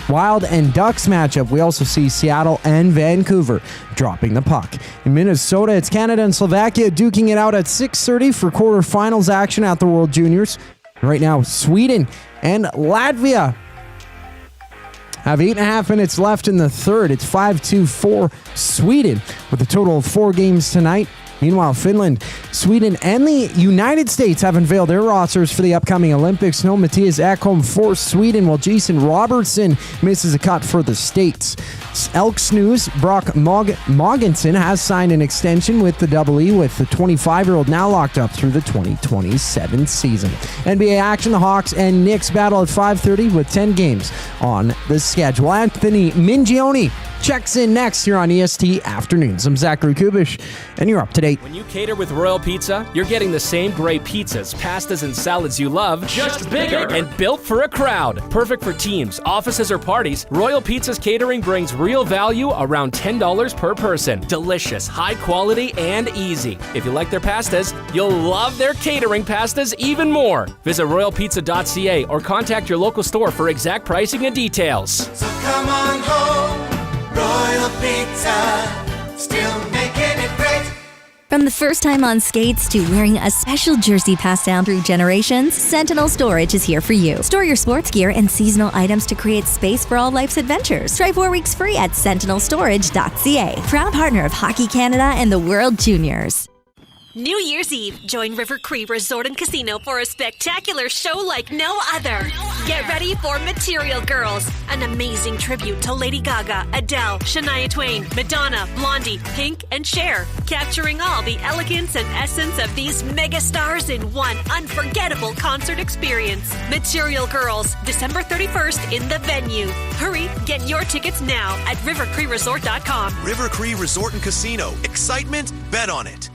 Wild and Ducks matchup. We also see Seattle and Vancouver dropping the puck. In Minnesota, it's Canada and Slovakia duking it out at 6:30 for quarterfinals action at the World Juniors. Right now, Sweden and Latvia have 8.5 minutes left in the third. It's 5-2 for Sweden with a total of 4 games tonight. Meanwhile, Finland, Sweden, and the United States have unveiled their rosters for the upcoming Olympics. No Mattias Ekholm for Sweden, while Jason Robertson misses a cut for the States. Elks news, Brock Mogensen has signed an extension with the Double E, with the 25-year-old now locked up through the 2027 season. NBA action, the Hawks and Knicks battle at 5:30 with 10 games on the schedule. Anthony Mingioni checks in next here on EST Afternoons. I'm Zachary Kubish, and you're up to date. When you cater with Royal Pizza, you're getting the same great pizzas, pastas, and salads you love, just bigger and built for a crowd. Perfect for teams, offices, or parties, Royal Pizza's catering brings real value around $10 per person. Delicious, high quality, and easy. If you like their pastas, you'll love their catering pastas even more. Visit royalpizza.ca or contact your local store for exact pricing and details. So come on home, Royal Pizza, still making it great. From the first time on skates to wearing a special jersey passed down through generations, Sentinel Storage is here for you. Store your sports gear and seasonal items to create space for all life's adventures. Try 4 weeks free at sentinelstorage.ca. Proud partner of Hockey Canada and the World Juniors. New Year's Eve, join River Cree Resort and Casino for a spectacular show like no other. Get ready for Material Girls, an amazing tribute to Lady Gaga, Adele, Shania Twain, Madonna, Blondie, Pink, and Cher, capturing all the elegance and essence of these mega stars in one unforgettable concert experience. Material Girls, December 31st in the venue. Hurry, get your tickets now at rivercreeresort.com. River Cree Resort and Casino. Excitement? Bet on it.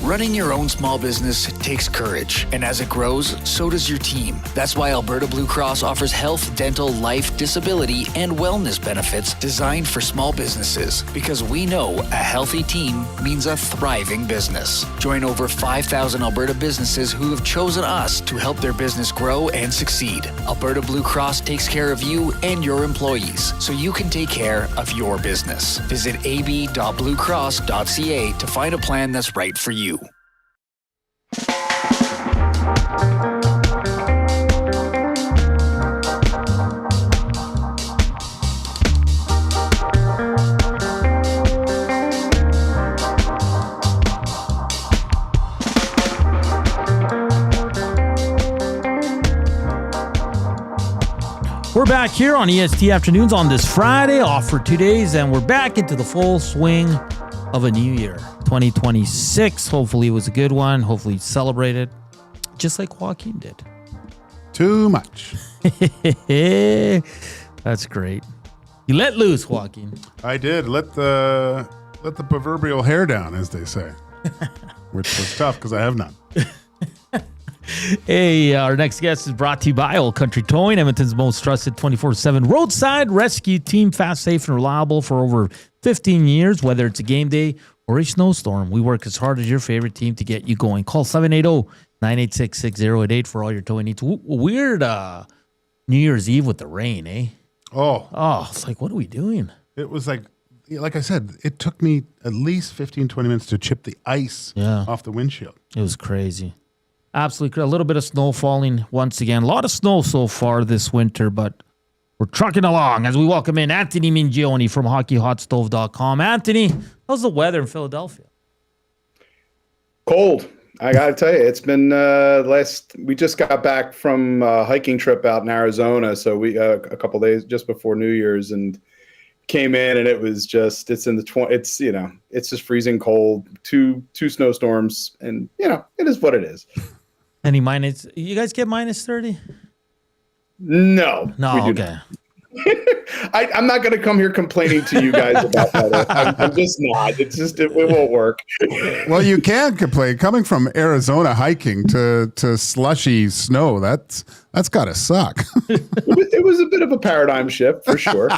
Running your own small business takes courage, and as it grows, so does your team. That's why Alberta Blue Cross offers health, dental, life, disability, and wellness benefits designed for small businesses, because we know a healthy team means a thriving business. Join over 5,000 Alberta businesses who have chosen us to help their business grow and succeed. Alberta Blue Cross takes care of you and your employees, so you can take care of your business. Visit ab.bluecross.ca to find a plan that's right for you. We're back here on EST Afternoons on this Friday, off for 2 days, and we're back into the full swing of a new year, 2026. Hopefully it was a good one. Hopefully you celebrated, just like Joaquin did. Too much. That's great. You let loose, Joaquin. I did. Let the proverbial hair down, as they say, which was tough because I have none. Hey, our next guest is brought to you by Old Country Towing, Edmonton's most trusted 24/7 roadside rescue team, fast, safe, and reliable for over 15 years. Whether it's a game day or a snowstorm, we work as hard as your favorite team to get you going. Call 780-986-6088 for all your towing needs. Weird New Year's Eve with the rain, eh? Oh, it's like, what are we doing? It was like I said, it took me at least 15, 20 minutes to chip the ice off the windshield. It was crazy. Absolutely. A little bit of snow falling once again. A lot of snow so far this winter, but we're trucking along as we welcome in Anthony Mingioni from HockeyHotStove.com. Anthony, how's the weather in Philadelphia? Cold. I got to tell you, it's been we just got back from a hiking trip out in Arizona. So we a couple days just before New Year's, and came in, and it was just, it's in the it's just freezing cold, two snowstorms, and it is what it is. Any minus? You guys get minus 30? No, we do not. I'm not going to come here complaining to you guys about that. I'm just not. It won't work. Well, you can complain. Coming from Arizona hiking to slushy snow, that's got to suck. It was a bit of a paradigm shift for sure.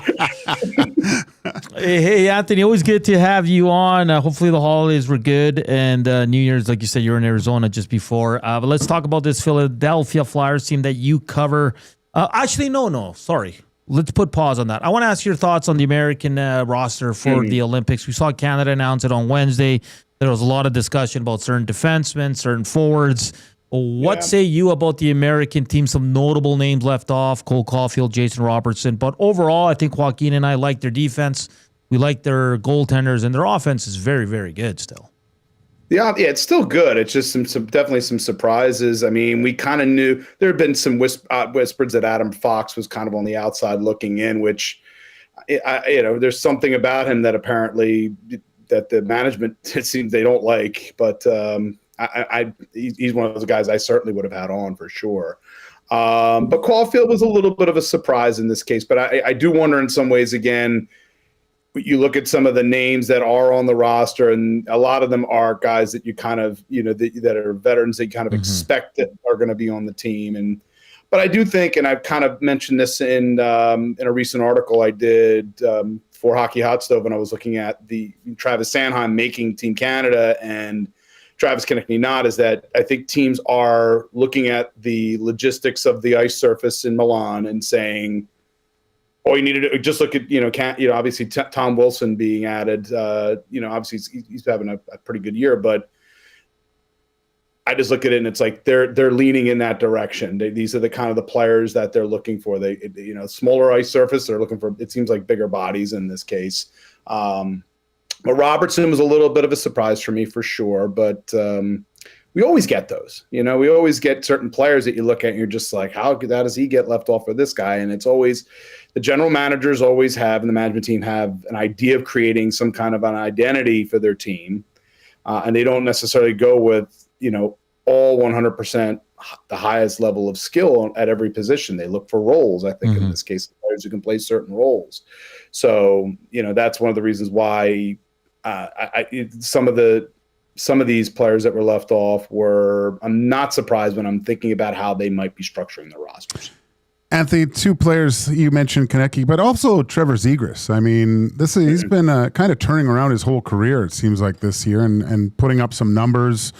Hey, Anthony, always good to have you on. Hopefully the holidays were good, and New Year's, like you said, you were in Arizona just before. But let's talk about this Philadelphia Flyers team that you cover. Actually, no, sorry. Let's put pause on that. I want to ask your thoughts on the American roster for the Olympics. We saw Canada announce it on Wednesday. There was a lot of discussion about certain defensemen, certain forwards. What say you about the American team? Some notable names left off: Cole Caulfield, Jason Robertson. But overall, I think Joaquin and I like their defense. We like their goaltenders, and their offense is very, very good still. Yeah, it's still good. It's just some definitely some surprises. I mean, we kind of knew there had been some whispers that Adam Fox was kind of on the outside looking in, which, there's something about him that apparently that the management, it seems they don't like. But he's one of those guys I certainly would have had on for sure. But Caulfield was a little bit of a surprise in this case. But I do wonder in some ways, again, you look at some of the names that are on the roster, and a lot of them are guys that you kind of, that are veterans that you kind of expect that are going to be on the team. But I do think, and I've kind of mentioned this in a recent article I did for Hockey Hot Stove, when I was looking at the Travis Sanheim making Team Canada and Travis Konechny not, is that I think teams are looking at the logistics of the ice surface in Milan and saying, all you need to just look at, obviously Tom Wilson being added. Obviously he's having a pretty good year, but I just look at it and it's like they're leaning in that direction. These are the kind of the players that they're looking for. Smaller ice surface. They're looking for, it seems like, bigger bodies in this case. But Robertson was a little bit of a surprise for me for sure. But we always get those. We always get certain players that you look at and you're just like, how does he get left off for this guy? And it's always the general managers always have, and the management team have, an idea of creating some kind of an identity for their team. And they don't necessarily go with, all 100% the highest level of skill at every position. They look for roles, I think, in this case, players who can play certain roles. So, that's one of the reasons why some of these players that were left off I'm not surprised when I'm thinking about how they might be structuring their rosters. Anthony, two players you mentioned, Konechny, but also Trevor Zegras. I mean, he's been kind of turning around his whole career, it seems like, this year, and putting up some numbers.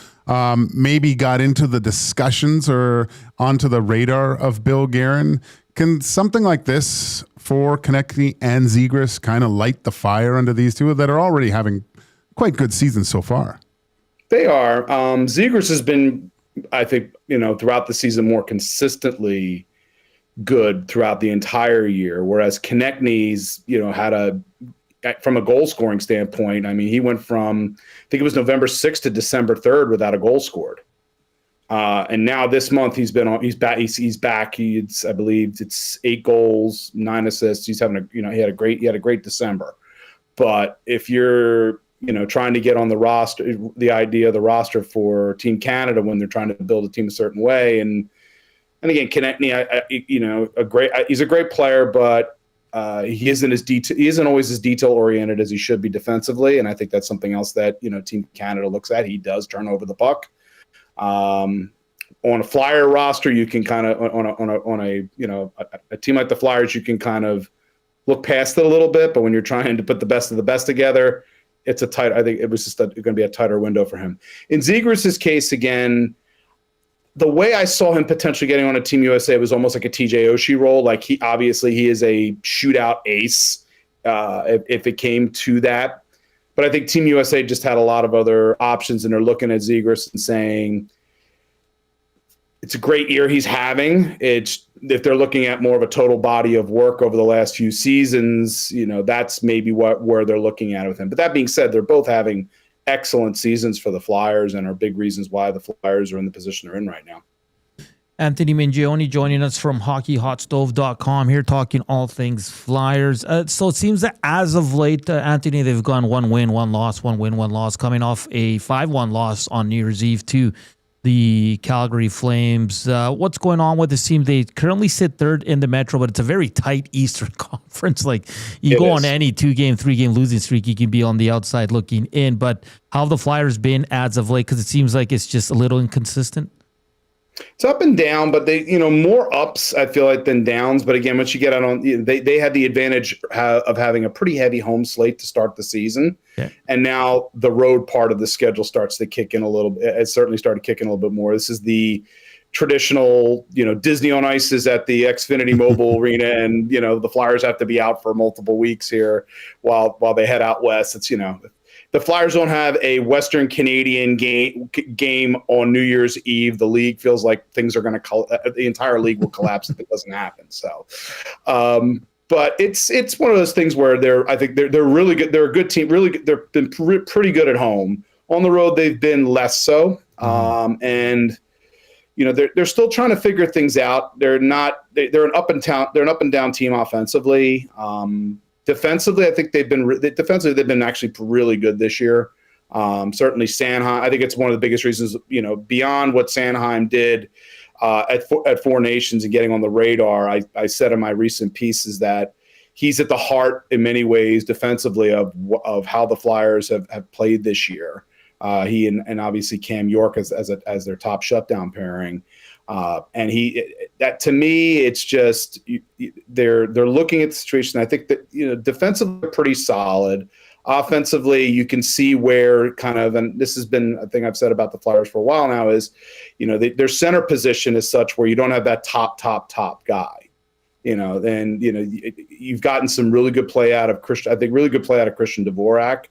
Maybe got into the discussions or onto the radar of Bill Guerin. Can something like this for Konechny and Zegras kind of light the fire under these two that are already having quite good seasons so far? They are. Zegras has been, I think, throughout the season more consistently good throughout the entire year, whereas Konechny's, had from a goal scoring standpoint, I mean, he went from, I think it was November 6th to December 3rd without a goal scored. And now this month he's back. I believe it's 8 goals, 9 assists. He's having he had a great December. But if you're, trying to get on the roster, the idea of the roster for Team Canada when they're trying to build a team a certain way, and again, Konechny, he's a great player, but he isn't always as detail oriented as he should be defensively, and I think that's something else that Team Canada looks at. He does turn over the puck. On a Flyer roster, you can kind of on a team like the Flyers, you can kind of look past it a little bit, but when you're trying to put the best of the best together, it's tight. I think it was just going to be a tighter window for him. In Zegras' case, again, the way I saw him potentially getting on a Team USA was almost like a TJ Oshie role. Like he is a shootout ace if it came to that. But I think Team USA just had a lot of other options, and they're looking at Zegras and saying it's a great year he's having. If they're looking at more of a total body of work over the last few seasons, that's maybe where they're looking at with him. But that being said, they're both having excellent seasons for the Flyers and are big reasons why the Flyers are in the position they're in right now. Anthony Mingioni joining us from hockeyhotstove.com here, talking all things Flyers. So it seems that as of late, Anthony, they've gone 1 win, 1 loss, 1 win, 1 loss, coming off a 5-1 loss on New Year's Eve to the Calgary Flames. What's going on with this team? They currently sit third in the Metro, but it's a very tight Eastern Conference. Like you go on any 2-game, 3-game losing streak, you can be on the outside looking in. But how have the Flyers been as of late? Because it seems like it's just a little inconsistent. It's up and down, but they, more ups, I feel like, than downs. But again, once you get out on, they had the advantage of having a pretty heavy home slate to start the season. Yeah. And now the road part of the schedule starts to kick in a little bit. It certainly started kicking a little bit more. This is the traditional, Disney on Ice is at the Xfinity Mobile Arena, and, the Flyers have to be out for multiple weeks here while they head out west. It's, the Flyers don't have a Western Canadian game on New Year's Eve. The league feels like things are going to the entire league will collapse if it doesn't happen. So, but it's one of those things where I think they're really good. They're a good team. Really good. They've been pretty good at home. On the road, they've been less so. And they're still trying to figure things out. They're an up and down team offensively. Defensively, I think they've been actually really good this year. Certainly Sanheim, I think it's one of the biggest reasons, beyond what Sanheim did at Four Nations and getting on the radar. I said in my recent pieces that he's at the heart in many ways defensively of how the Flyers have played this year. He and obviously Cam York as their top shutdown pairing. And that to me, it's just they're looking at the situation. I think that defensively they're pretty solid. Offensively, you can see where and this has been a thing I've said about the Flyers for a while now is, their center position is such where you don't have that top guy. Then you've gotten some really good play out of Christian. I think really good play out of Christian Dvorak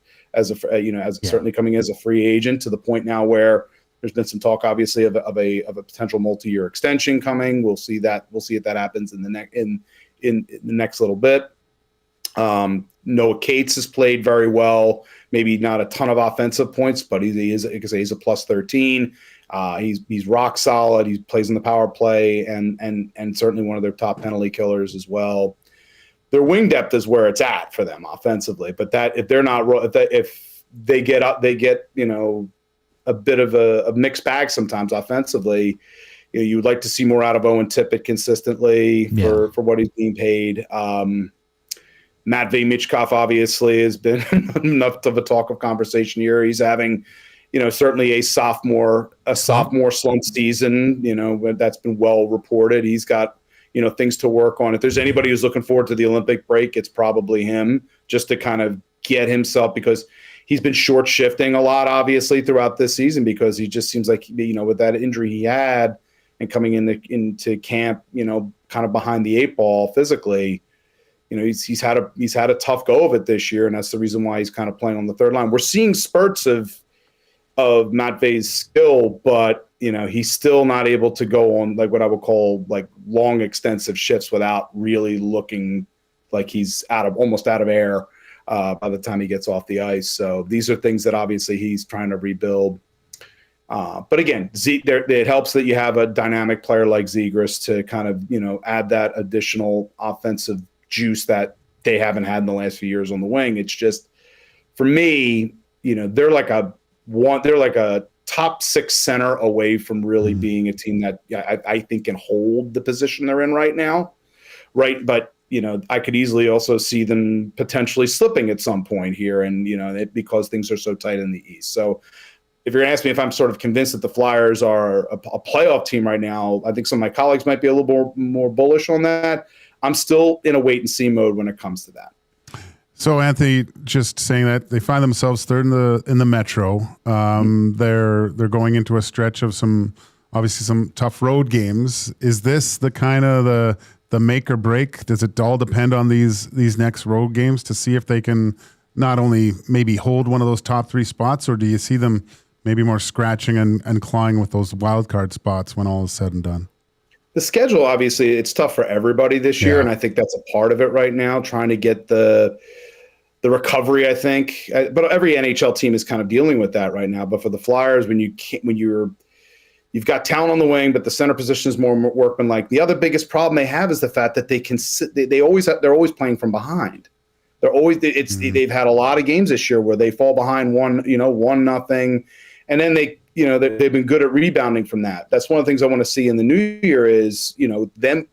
certainly coming as a free agent to the point now where. There's been some talk, obviously, of a potential multi-year extension coming. We'll see that. We'll see if that happens in the next little bit. Noah Cates has played very well. Maybe not a ton of offensive points, but he's a plus 13. He's rock solid. He plays in the power play and certainly one of their top penalty killers as well. Their wing depth is where it's at for them offensively. But if they get up, they get a bit of a mixed bag sometimes offensively. You would like to see more out of Owen Tippett consistently for what he's being paid. Matvei Michkov obviously has been enough of a talk of conversation here. He's having, certainly a sophomore slump season. That's been well reported. He's got things to work on. If there's anybody who's looking forward to the Olympic break, it's probably him, just to kind of get himself, because he's been short shifting a lot, obviously, throughout this season, because he just seems like, with that injury he had and coming into camp, kind of behind the 8 ball physically, he's had a tough go of it this year. And that's the reason why he's kind of playing on the third line. We're seeing spurts of Matvei's skill, but, he's still not able to go on like what I would call like long, extensive shifts without really looking like he's almost out of air. By the time he gets off the ice. So these are things that obviously he's trying to rebuild. But again, it helps that you have a dynamic player like Zegras to kind of, add that additional offensive juice that they haven't had in the last few years on the wing. It's just, for me, they're like a top 6 center away from really being a team that I think can hold the position they're in right now. Right. But, I could easily also see them potentially slipping at some point here, and because things are so tight in the East. So, if you're going to ask me if I'm sort of convinced that the Flyers are a playoff team right now, I think some of my colleagues might be a little more bullish on that. I'm still in a wait and see mode when it comes to that. So, Anthony, just saying that they find themselves third in the Metro. They're going into a stretch of some tough road games. Is this the kind of the make or break? Does it all depend on these next road games to see if they can not only maybe hold one of those top 3 spots, or do you see them maybe more scratching and clawing with those wild card spots when all is said and done? The schedule, obviously, it's tough for everybody this year, and I think that's a part of it right now, trying to get the recovery, I think. But every NHL team is kind of dealing with that right now. But for the Flyers, you've got talent on the wing, but the center position is more workmanlike. The other biggest problem they have is the fact that they're always playing from behind. They've had a lot of games this year where they fall behind 1-0, and then they they've been good at rebounding from that. That's one of the things I want to see in the new year is, them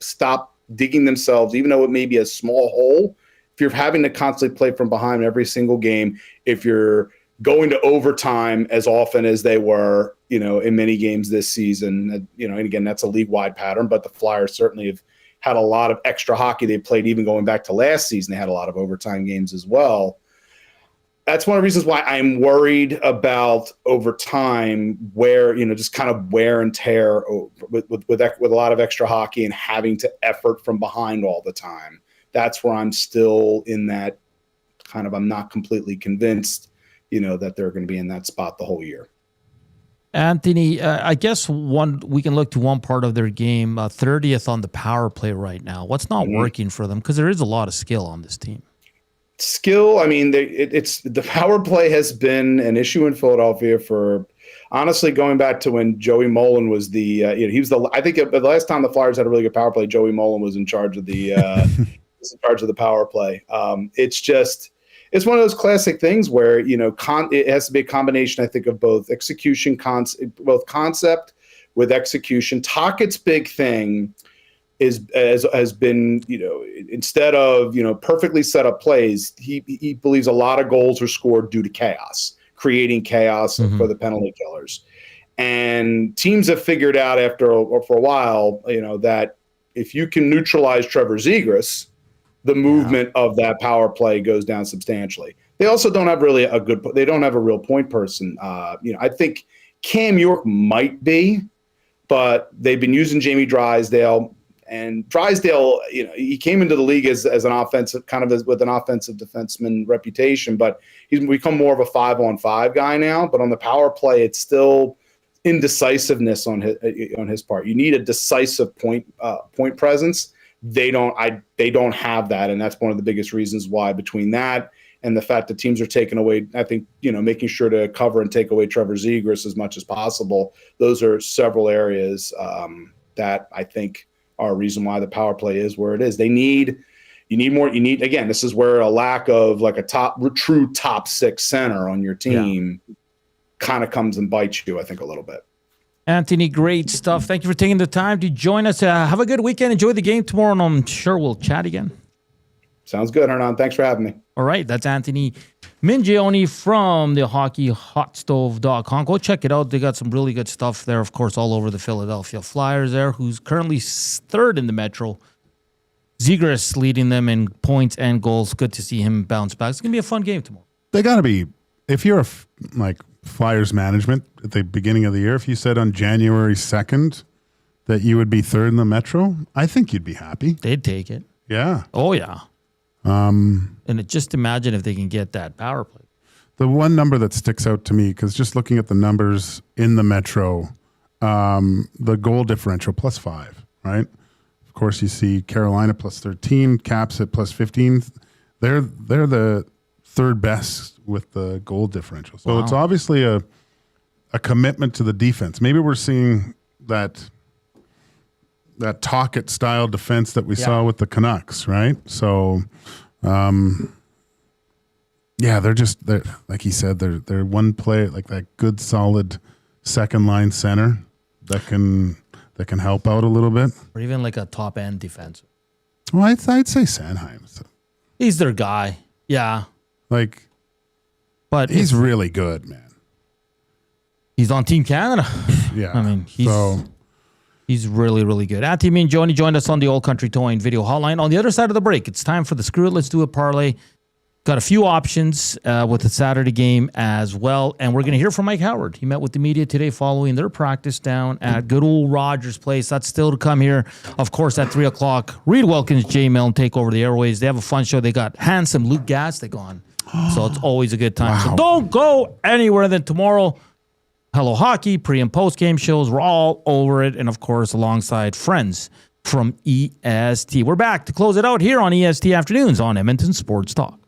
stop digging themselves, even though it may be a small hole. If you're having to constantly play from behind every single game, if you're going to overtime as often as they were, in many games this season, and again, that's a league-wide pattern, but the Flyers certainly have had a lot of extra hockey they played, even going back to last season. They had a lot of overtime games as well. That's one of the reasons why I'm worried about over time, where, just kind of wear and tear with a lot of extra hockey and having to effort from behind all the time. That's where I'm still in that kind of, I'm not completely convinced, that they're going to be in that spot the whole year. Anthony, I guess we can look to one part of their game, 30th on the power play right now. What's not working for them? Because there is a lot of skill on this team. Skill, I mean, it's the power play has been an issue in Philadelphia for, honestly, going back to when Joey Mullen was I think the last time the Flyers had a really good power play, Joey Mullen was in charge of the power play. It's one of those classic things where, it has to be a combination, I think, of both execution, both concept with execution. Tockett's big thing has been, instead of, perfectly set up plays, he believes a lot of goals are scored due to chaos, creating chaos for the penalty killers. And teams have figured out for a while, that if you can neutralize Trevor Zegras, the movement of that power play goes down substantially. They also don't have really they don't have a real point person. I think Cam York might be, but they've been using Jamie Drysdale. And Drysdale, he came into the league as an offensive, with an offensive defenseman reputation, but he's become more of a 5-on-5 guy now. But on the power play, it's still indecisiveness on his part. You need a decisive point presence. They don't have that, and that's one of the biggest reasons why. Between that and the fact that teams are taking away, I think, making sure to cover and take away Trevor Zegras as much as possible. Those are several areas that I think are a reason why the power play is where it is. You need more. Again, this is where a lack of like a true top six center on your team kind of comes and bites you, I think, a little bit. Anthony, great stuff. Thank you for taking the time to join us. Have a good weekend. Enjoy the game tomorrow, and I'm sure we'll chat again. Sounds good, Hernan. Thanks for having me. All right, that's Anthony Mingioni from the hockeyhotstove.com. Go check it out. They got some really good stuff there, of course, all over the Philadelphia Flyers there, who's currently third in the Metro. Zegras leading them in points and goals. Good to see him bounce back. It's going to be a fun game tomorrow. They got to be, if you're Flyers management at the beginning of the year, if you said on January 2nd that you would be third in the Metro, I think you'd be happy. They'd take it. Yeah. Oh, yeah. Just imagine if they can get that power play. The one number that sticks out to me, because just looking at the numbers in the Metro, the goal differential +5, right? Of course, you see Carolina +13, Caps at +15. They're the third best with the goal differential. So It's obviously a commitment to the defense. Maybe we're seeing that Tocchet style defense that we saw with the Canucks, right? So, they're like he said, they're one play, like that good solid second line center that can help out a little bit, or even like a top end defense. Well, I'd say Sanheim. So. He's their guy. Yeah, but he's really good, man. He's on Team Canada. Yeah, I mean He's really, really good. Anthony Mingioni joined us on the Old Country Towing video hotline. On the other side of the break, it's time for the Screw It, Let's Do It parlay. Got a few options with the Saturday game as well. And we're going to hear from Ike Howard. He met with the media today following their practice down at good old Rogers Place. That's still to come here. Of course, at 3 o'clock, Reed Wilkins, Jay Milne take over the airways. They have a fun show. They got handsome Luke Gastic on. So it's always a good time. Wow. So don't go anywhere. Then tomorrow, Hello Hockey, pre- and post-game shows. We're all over it. And, of course, alongside friends from EST. We're back to close it out here on EST Afternoons on Edmonton Sports Talk.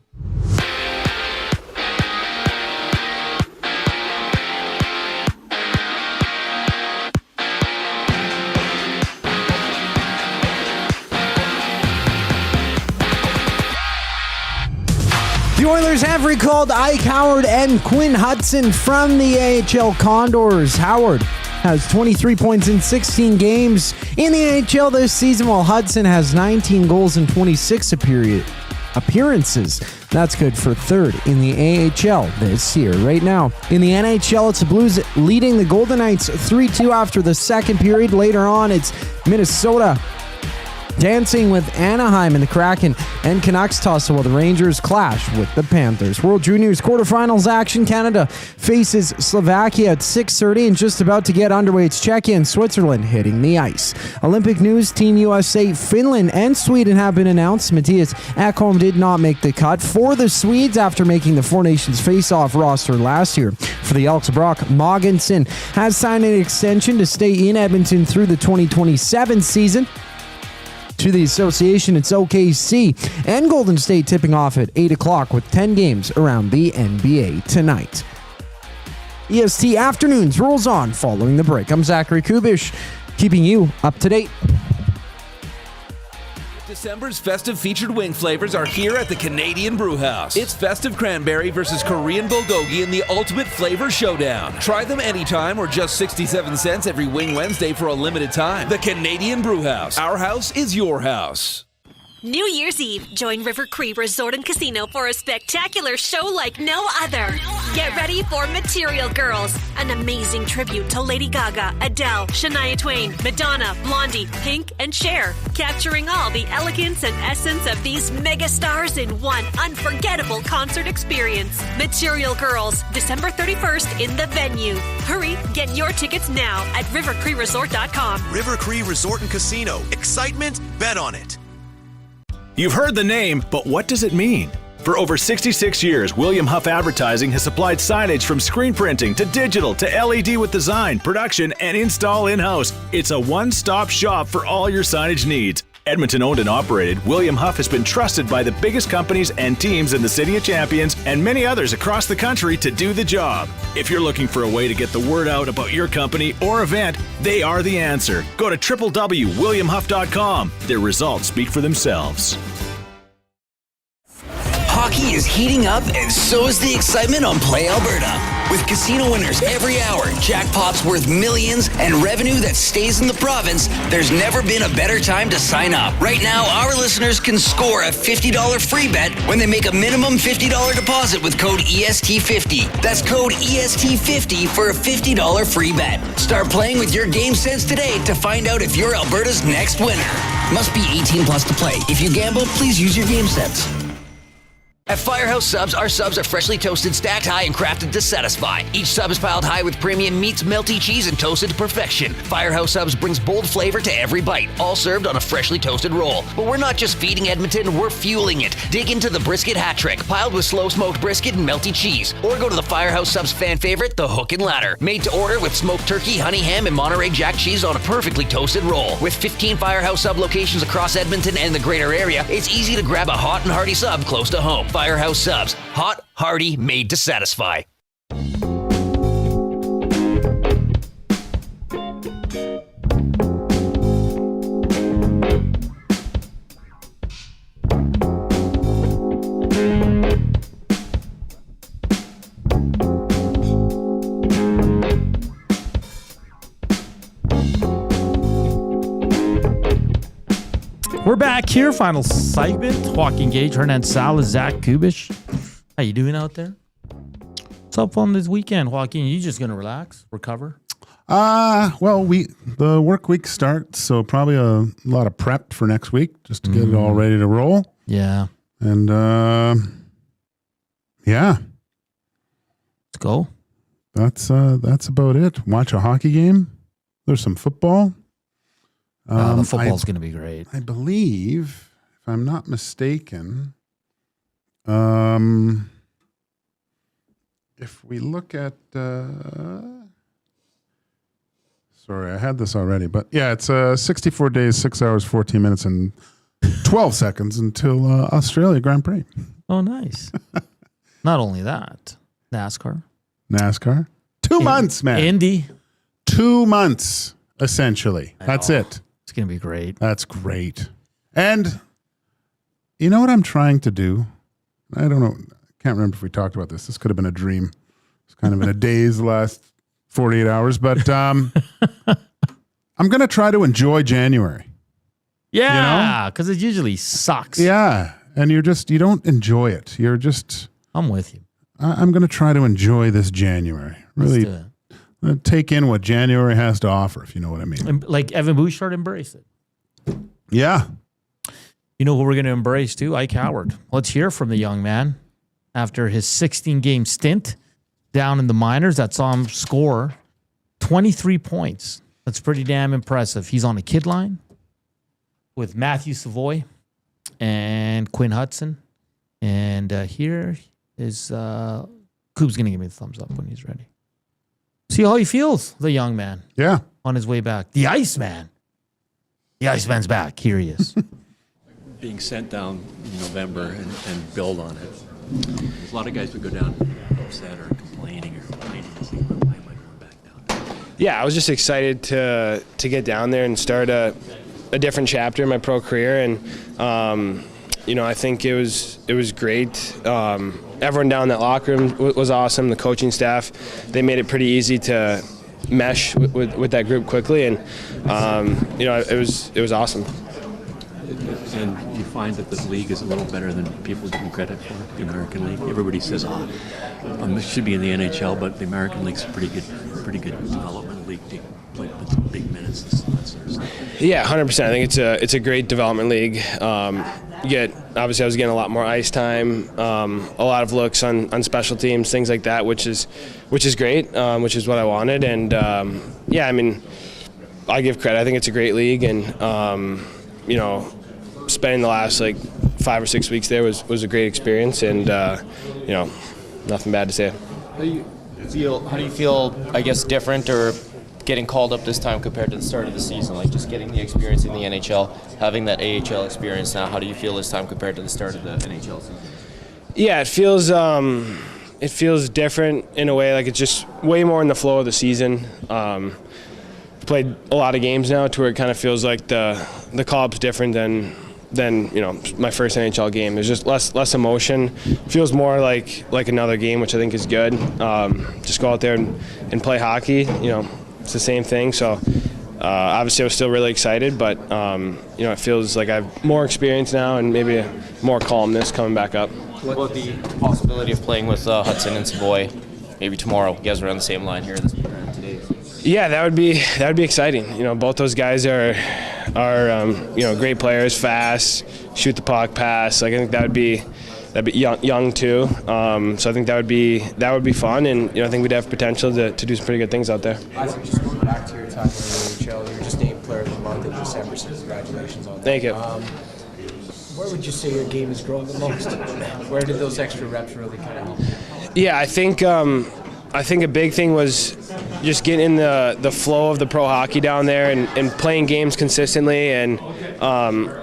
The Oilers Oilers have recalled Ike Howard and Quinn Hutson from the AHL Condors. Howard has 23 points in 16 games in the AHL this season, while Hutson has 19 goals in 26 appearances. That's good for third in the AHL this year. Right now, in the NHL, it's the Blues leading the Golden Knights 3-2 after the second period. Later on, it's Minnesota dancing with Anaheim in the Kraken and Canucks tussle while the Rangers clash with the Panthers. World Juniors quarterfinals action. Canada faces Slovakia at 6:30 and just about to get underway. It's Czechia and Switzerland hitting the ice. Olympic news, Team USA, Finland and Sweden have been announced. Mattias Ekholm did not make the cut for the Swedes after making the Four Nations face-off roster last year. For the Elks, Brock Mogensen has signed an extension to stay in Edmonton through the 2027 season. To the association, it's OKC and Golden State tipping off at 8 o'clock with 10 games around the NBA tonight. EST Afternoons rolls on following the break. I'm Zachary Kubish, keeping you up to date. December's festive featured wing flavors are here at the Canadian Brewhouse. It's festive cranberry versus Korean bulgogi in the ultimate flavor showdown. Try them anytime or just 67 cents every Wing Wednesday for a limited time. The Canadian Brewhouse. Our house is your house. New Year's Eve, join River Cree Resort and Casino for a spectacular show like no other. Get ready for Material Girls, an amazing tribute to Lady Gaga, Adele, Shania Twain, Madonna, Blondie, Pink, and Cher, capturing all the elegance and essence of these mega stars in one unforgettable concert experience. Material Girls, December 31st in the venue. Hurry, get your tickets now at rivercreeresort.com. River Cree Resort and Casino. Excitement, bet on it. You've heard the name, but what does it mean? For over 66 years, William Huff Advertising has supplied signage from screen printing to digital to LED with design, production, and install in-house. It's a one-stop shop for all your signage needs. Edmonton owned and operated, William Huff has been trusted by the biggest companies and teams in the City of Champions and many others across the country to do the job. If you're looking for a way to get the word out about your company or event, they are the answer. Go to www.williamhuff.com. Their results speak for themselves. Hockey is heating up, and so is the excitement on Play Alberta. With casino winners every hour, jackpots worth millions, and revenue that stays in the province, there's never been a better time to sign up. Right now, our listeners can score a $50 free bet when they make a minimum $50 deposit with code EST50. That's code EST50 for a $50 free bet. Start playing with your game sense today to find out if you're Alberta's next winner. Must be 18 plus to play. If you gamble, please use your game sense. At Firehouse Subs, our subs are freshly toasted, stacked high, and crafted to satisfy. Each sub is piled high with premium meats, melty cheese, and toasted to perfection. Firehouse Subs brings bold flavor to every bite, all served on a freshly toasted roll. But we're not just feeding Edmonton, we're fueling it. Dig into the brisket hat trick, piled with slow-smoked brisket and melty cheese. Or go to the Firehouse Subs fan favorite, the Hook and Ladder. Made to order with smoked turkey, honey ham, and Monterey Jack cheese on a perfectly toasted roll. With 15 Firehouse Sub locations across Edmonton and the greater area, it's easy to grab a hot and hearty sub close to home. Firehouse Subs. Hot, hearty, made to satisfy. We're back here. Final segment. Joaquin Gage, Hernan and Salas, Zach Kubish. How you doing out there? What's up on this weekend, Joaquin? You just gonna relax, recover? Well, the work week starts, so probably a lot of prep for next week just to get it all ready to roll. Yeah. And yeah. Let's go. That's about it. Watch a hockey game. There's some football. The football's going to be great. I believe, if I'm not mistaken, if we look at, sorry, I had this already, but yeah, it's 64 days, 6 hours, 14 minutes, and 12 seconds until Australia Grand Prix. Oh, nice. Not only that, NASCAR. 2 months, man. Indy. 2 months, essentially. That's it. It's going to be great. That's great. And you know what I'm trying to do? I don't know, can't remember if we talked about this. This could have been a dream. It's kind of in a daze the last 48 hours, but I'm going to try to enjoy January. Yeah, because it usually sucks. Yeah, and you don't enjoy it. I'm with you. I'm going to try to enjoy this January. Really take in what January has to offer, if you know what I mean. And like Evan Bouchard embraced it. Yeah. You know who we're going to embrace too? Ike Howard. Let's hear from the young man after his 16-game stint down in the minors that saw him score 23 points. That's pretty damn impressive. He's on the kid line with Matthew Savoy and Quinn Hutson. And here is Coop's going to give me the thumbs up when he's ready. See how he feels, the young man. Yeah. On his way back. The Iceman. The Iceman's back. Here he is. Being sent down in November and build on it. There's a lot of guys would go down upset or complaining or complaining and say, why am I going back down? Yeah, I was just excited to get down there and start a different chapter in my pro career, and I think it was great. Everyone down in that locker room was awesome. The coaching staff, they made it pretty easy to mesh with that group quickly, and it was awesome. And you find that the league is a little better than people give credit for, the American League. Everybody says, it should be in the NHL, but the American League's a pretty good development league to play with big minutes and that sort of stuff. Yeah, 100%. I think it's a great development league. Obviously I was getting a lot more ice time, a lot of looks on special teams, things like that, which is great, which is what I wanted. And I give credit. I think it's a great league, and spending the last 5 or 6 weeks there was a great experience, and nothing bad to say. How do you feel, I guess, different or getting called up this time compared to the start of the season? Like just getting the experience in the NHL, having that AHL experience now, how do you feel this time compared to the start of the NHL season? Yeah, it feels different in a way. Like it's just way more in the flow of the season. Played a lot of games now to where it kind of feels like the call-up's different than my first NHL game. There's just less emotion. Feels more like another game, which I think is good. Just go out there and play hockey. It's the same thing. So obviously I was still really excited, but it feels like I have more experience now and maybe more calmness coming back up. What about the possibility of playing with Hutson and Savoy maybe tomorrow? You guys are on the same line here today. Yeah, that would be exciting. Both those guys are great players, fast, shoot the puck, pass. I think that'd be young too. So I think that would be fun, and I think we'd have potential to do some pretty good things out there. I think just going back to your time in the AHL, you were just named Player of the Month in December, so congratulations on that. Thank you. Where would you say your game has grown the most? Where did those extra reps really kind of help? Yeah, I think a big thing was just getting in the flow of the pro hockey down there and playing games consistently and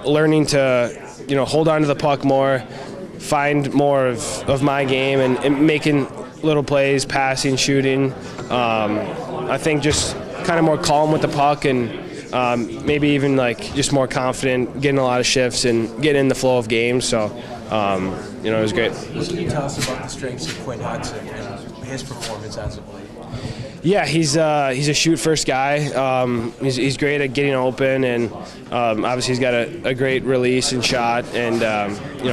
learning to hold on to the puck more, find more of my game and making little plays, passing, shooting. I think just kind of more calm with the puck and maybe even just more confident, getting a lot of shifts and getting in the flow of games. So it was great. What can you tell us about the strengths of Quinn Hutson and his performance as of late? Yeah, he's a shoot-first guy. He's great at getting open, and obviously he's got a great release and shot, and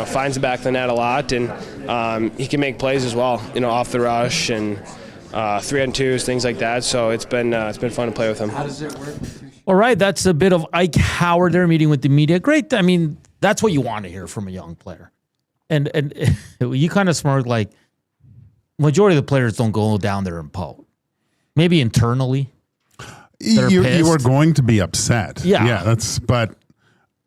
finds the back of the net a lot, and he can make plays as well, off the rush and 3-on-2s, things like that. So it's been fun to play with him. How does it work? All right, that's a bit of Ike Howard there meeting with the media. Great. I mean, that's what you want to hear from a young player. And you kind of smirk like majority of the players don't go down there and pout. Maybe internally. You were going to be upset. Yeah. But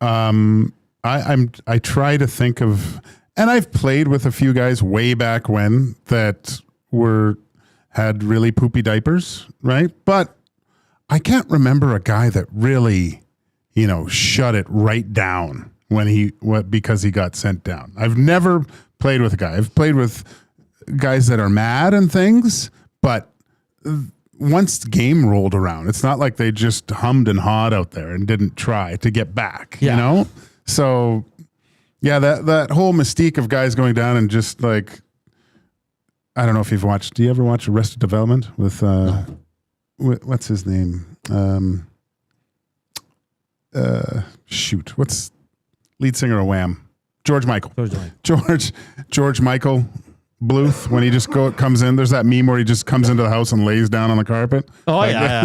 I try to think of, and I've played with a few guys way back when that had really poopy diapers, right? But I can't remember a guy that really, shut it right down because he got sent down. I've never played with a guy. I've played with guys that are mad and things, but once the game rolled around, it's not like they just hummed and hawed out there and didn't try to get back, So, yeah, that whole mystique of guys going down and just I don't know if you've watched. Do you ever watch Arrested Development with what's his name? What's lead singer of Wham? George Michael. George Michael Bluth. When he just comes in, there's that meme where he just comes into the house and lays down on the carpet. Oh, like, yeah.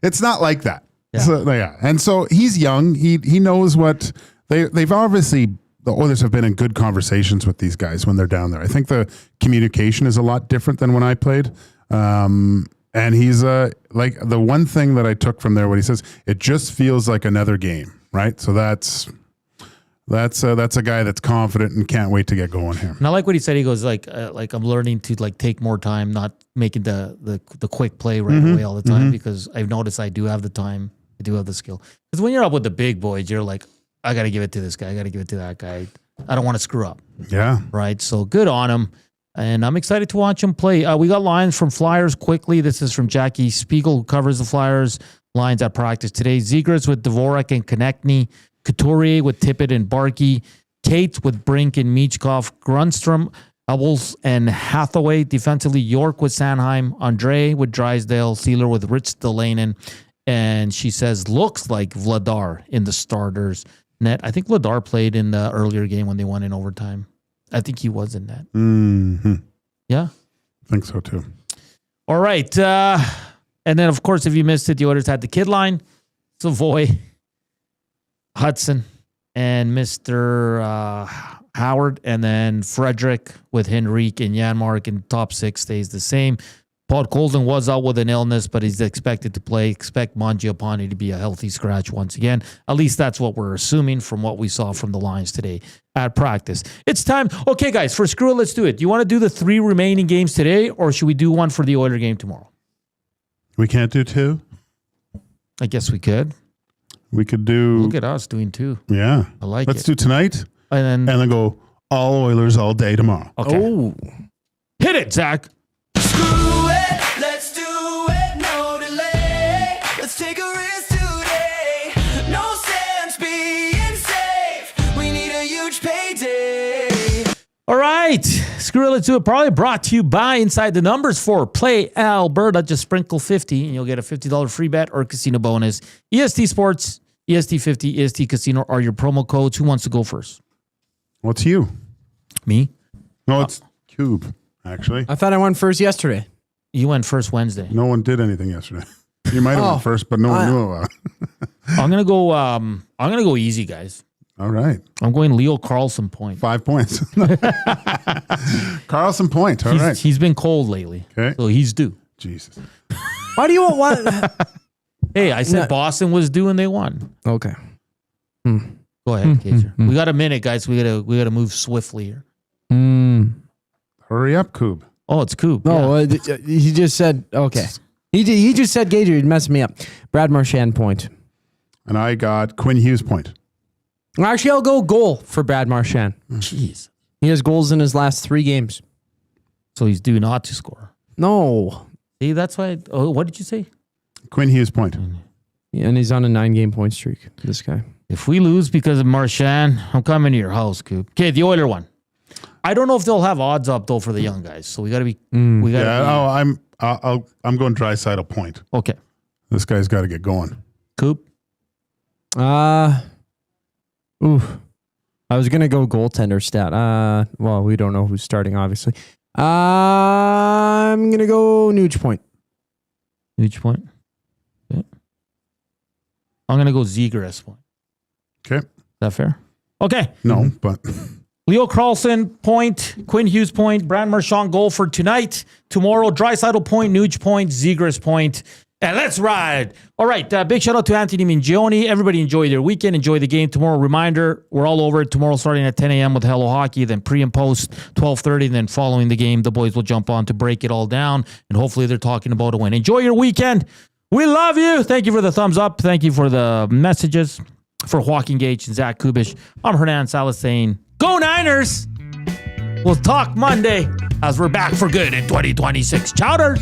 It's not like that. Yeah. So, yeah. And so he's young. He knows what they've obviously. The Oilers have been in good conversations with these guys when they're down there. I think the communication is a lot different than when I played. And he's like the one thing that I took from there, what he says, it just feels like another game, right? So that's a guy that's confident and can't wait to get going here. And I like what he said. He goes like I'm learning to like take more time, not making the quick play right away all the time, because I've noticed I do have the time, I do have the skill. Because when you're up with the big boys, you're like, I got to give it to this guy. I got to give it to that guy. I don't want to screw up. Yeah. Right. So good on him. And I'm excited to watch him play. We got lines from Flyers quickly. This is from Jackie Spiegel, who covers the Flyers lines at practice today. Zegras with Dvorak and Konechny. Couturier with Tippett and Barkey. Kate with Brink and Michkov. Grunstrom, Ebels, and Hathaway. Defensively, York with Sanheim. Andre with Drysdale. Sealer with Rich Delanen. And she says, looks like Vladar in the starters net. I think Vladar played in the earlier game when they won in overtime. I think he was in that. Mm-hmm. Yeah? I think so too. All right. And then, of course, if you missed it, the Oilers had the kid line. Savoy, Hutson, and Mr. Howard. And then Frederick with Henrique and Janmark. And top six stays the same. Paul Colton was out with an illness, but he's expected to play. Expect Mangiapane to be a healthy scratch once again. At least that's what we're assuming from what we saw from the lines today at practice. It's time. Okay, guys, for Screw It, let's do it. Do you want to do the 3 remaining games today, or should we do one for the Oiler game tomorrow? We can't do 2? I guess we could. We could do... Look at us doing 2. Yeah. I like Let's it. do tonight, and then go all Oilers all day tomorrow. Okay. Oh. Hit it, Zach. Let's do it, no delay. Let's take a risk today. No sense being safe. We need a huge payday. All right. Screw it, let's do it. Probably brought to you by Inside the Numbers for Play Alberta. Just sprinkle 50 and you'll get a $50 free bet or casino bonus. EST Sports, EST50, EST Casino are your promo codes. Who wants to go first? What's you? Me? No, it's Cube, actually. I thought I went first yesterday. You went first Wednesday. No one did anything yesterday. You might have went first, but no one knew about it. I'm gonna go easy, guys. All right. I'm going Leo Carlson point. 5 points. Carlson point. All right. He's been cold lately. Okay. So he's due. Jesus. Why do you want one? Hey, I said Boston was due and they won. Okay. Go ahead, Cager. We got a minute, guys. We gotta move swiftly here. Hurry up, Coob. Oh, it's Coob. No, he just said, okay. He just said Gage, you'd mess me up. Brad Marchand point. And I got Quinn Hughes point. Actually, I'll go goal for Brad Marchand. Jeez. He has goals in his last 3 games. So he's due not to score. No. See, that's why. What did you say? Quinn Hughes point. Yeah, and he's on a 9-game point streak, this guy. If we lose because of Marchand, I'm coming to your house, Coop. Okay, the Oiler one. I don't know if they'll have odds up though for the young guys, so we got to be. I'm going Draisaitl point. Okay, this guy's got to get going. Coop. I was gonna go goaltender stat. Well, we don't know who's starting, obviously. I'm gonna go Nuge point. Nuge point. Okay. I'm gonna go Zegras point. Okay. Is that fair? Okay. No, but Leo Carlson point, Quinn Hughes point, Brad Marchand goal for tonight. Tomorrow, Draisaitl point, Nuge point, Zegras point. And let's ride. All right. Big shout out to Anthony Mingioni. Everybody enjoy their weekend. Enjoy the game tomorrow. Reminder, we're all over it tomorrow starting at 10 a.m. with Hello Hockey, then pre and post 12:30. And then following the game, the boys will jump on to break it all down. And hopefully they're talking about a win. Enjoy your weekend. We love you. Thank you for the thumbs up. Thank you for the messages. For Joaquin Gage and Zach Kubish, I'm Hernan and Salas saying, Go Niners! We'll talk Monday as we're back for good in 2026. Chowders!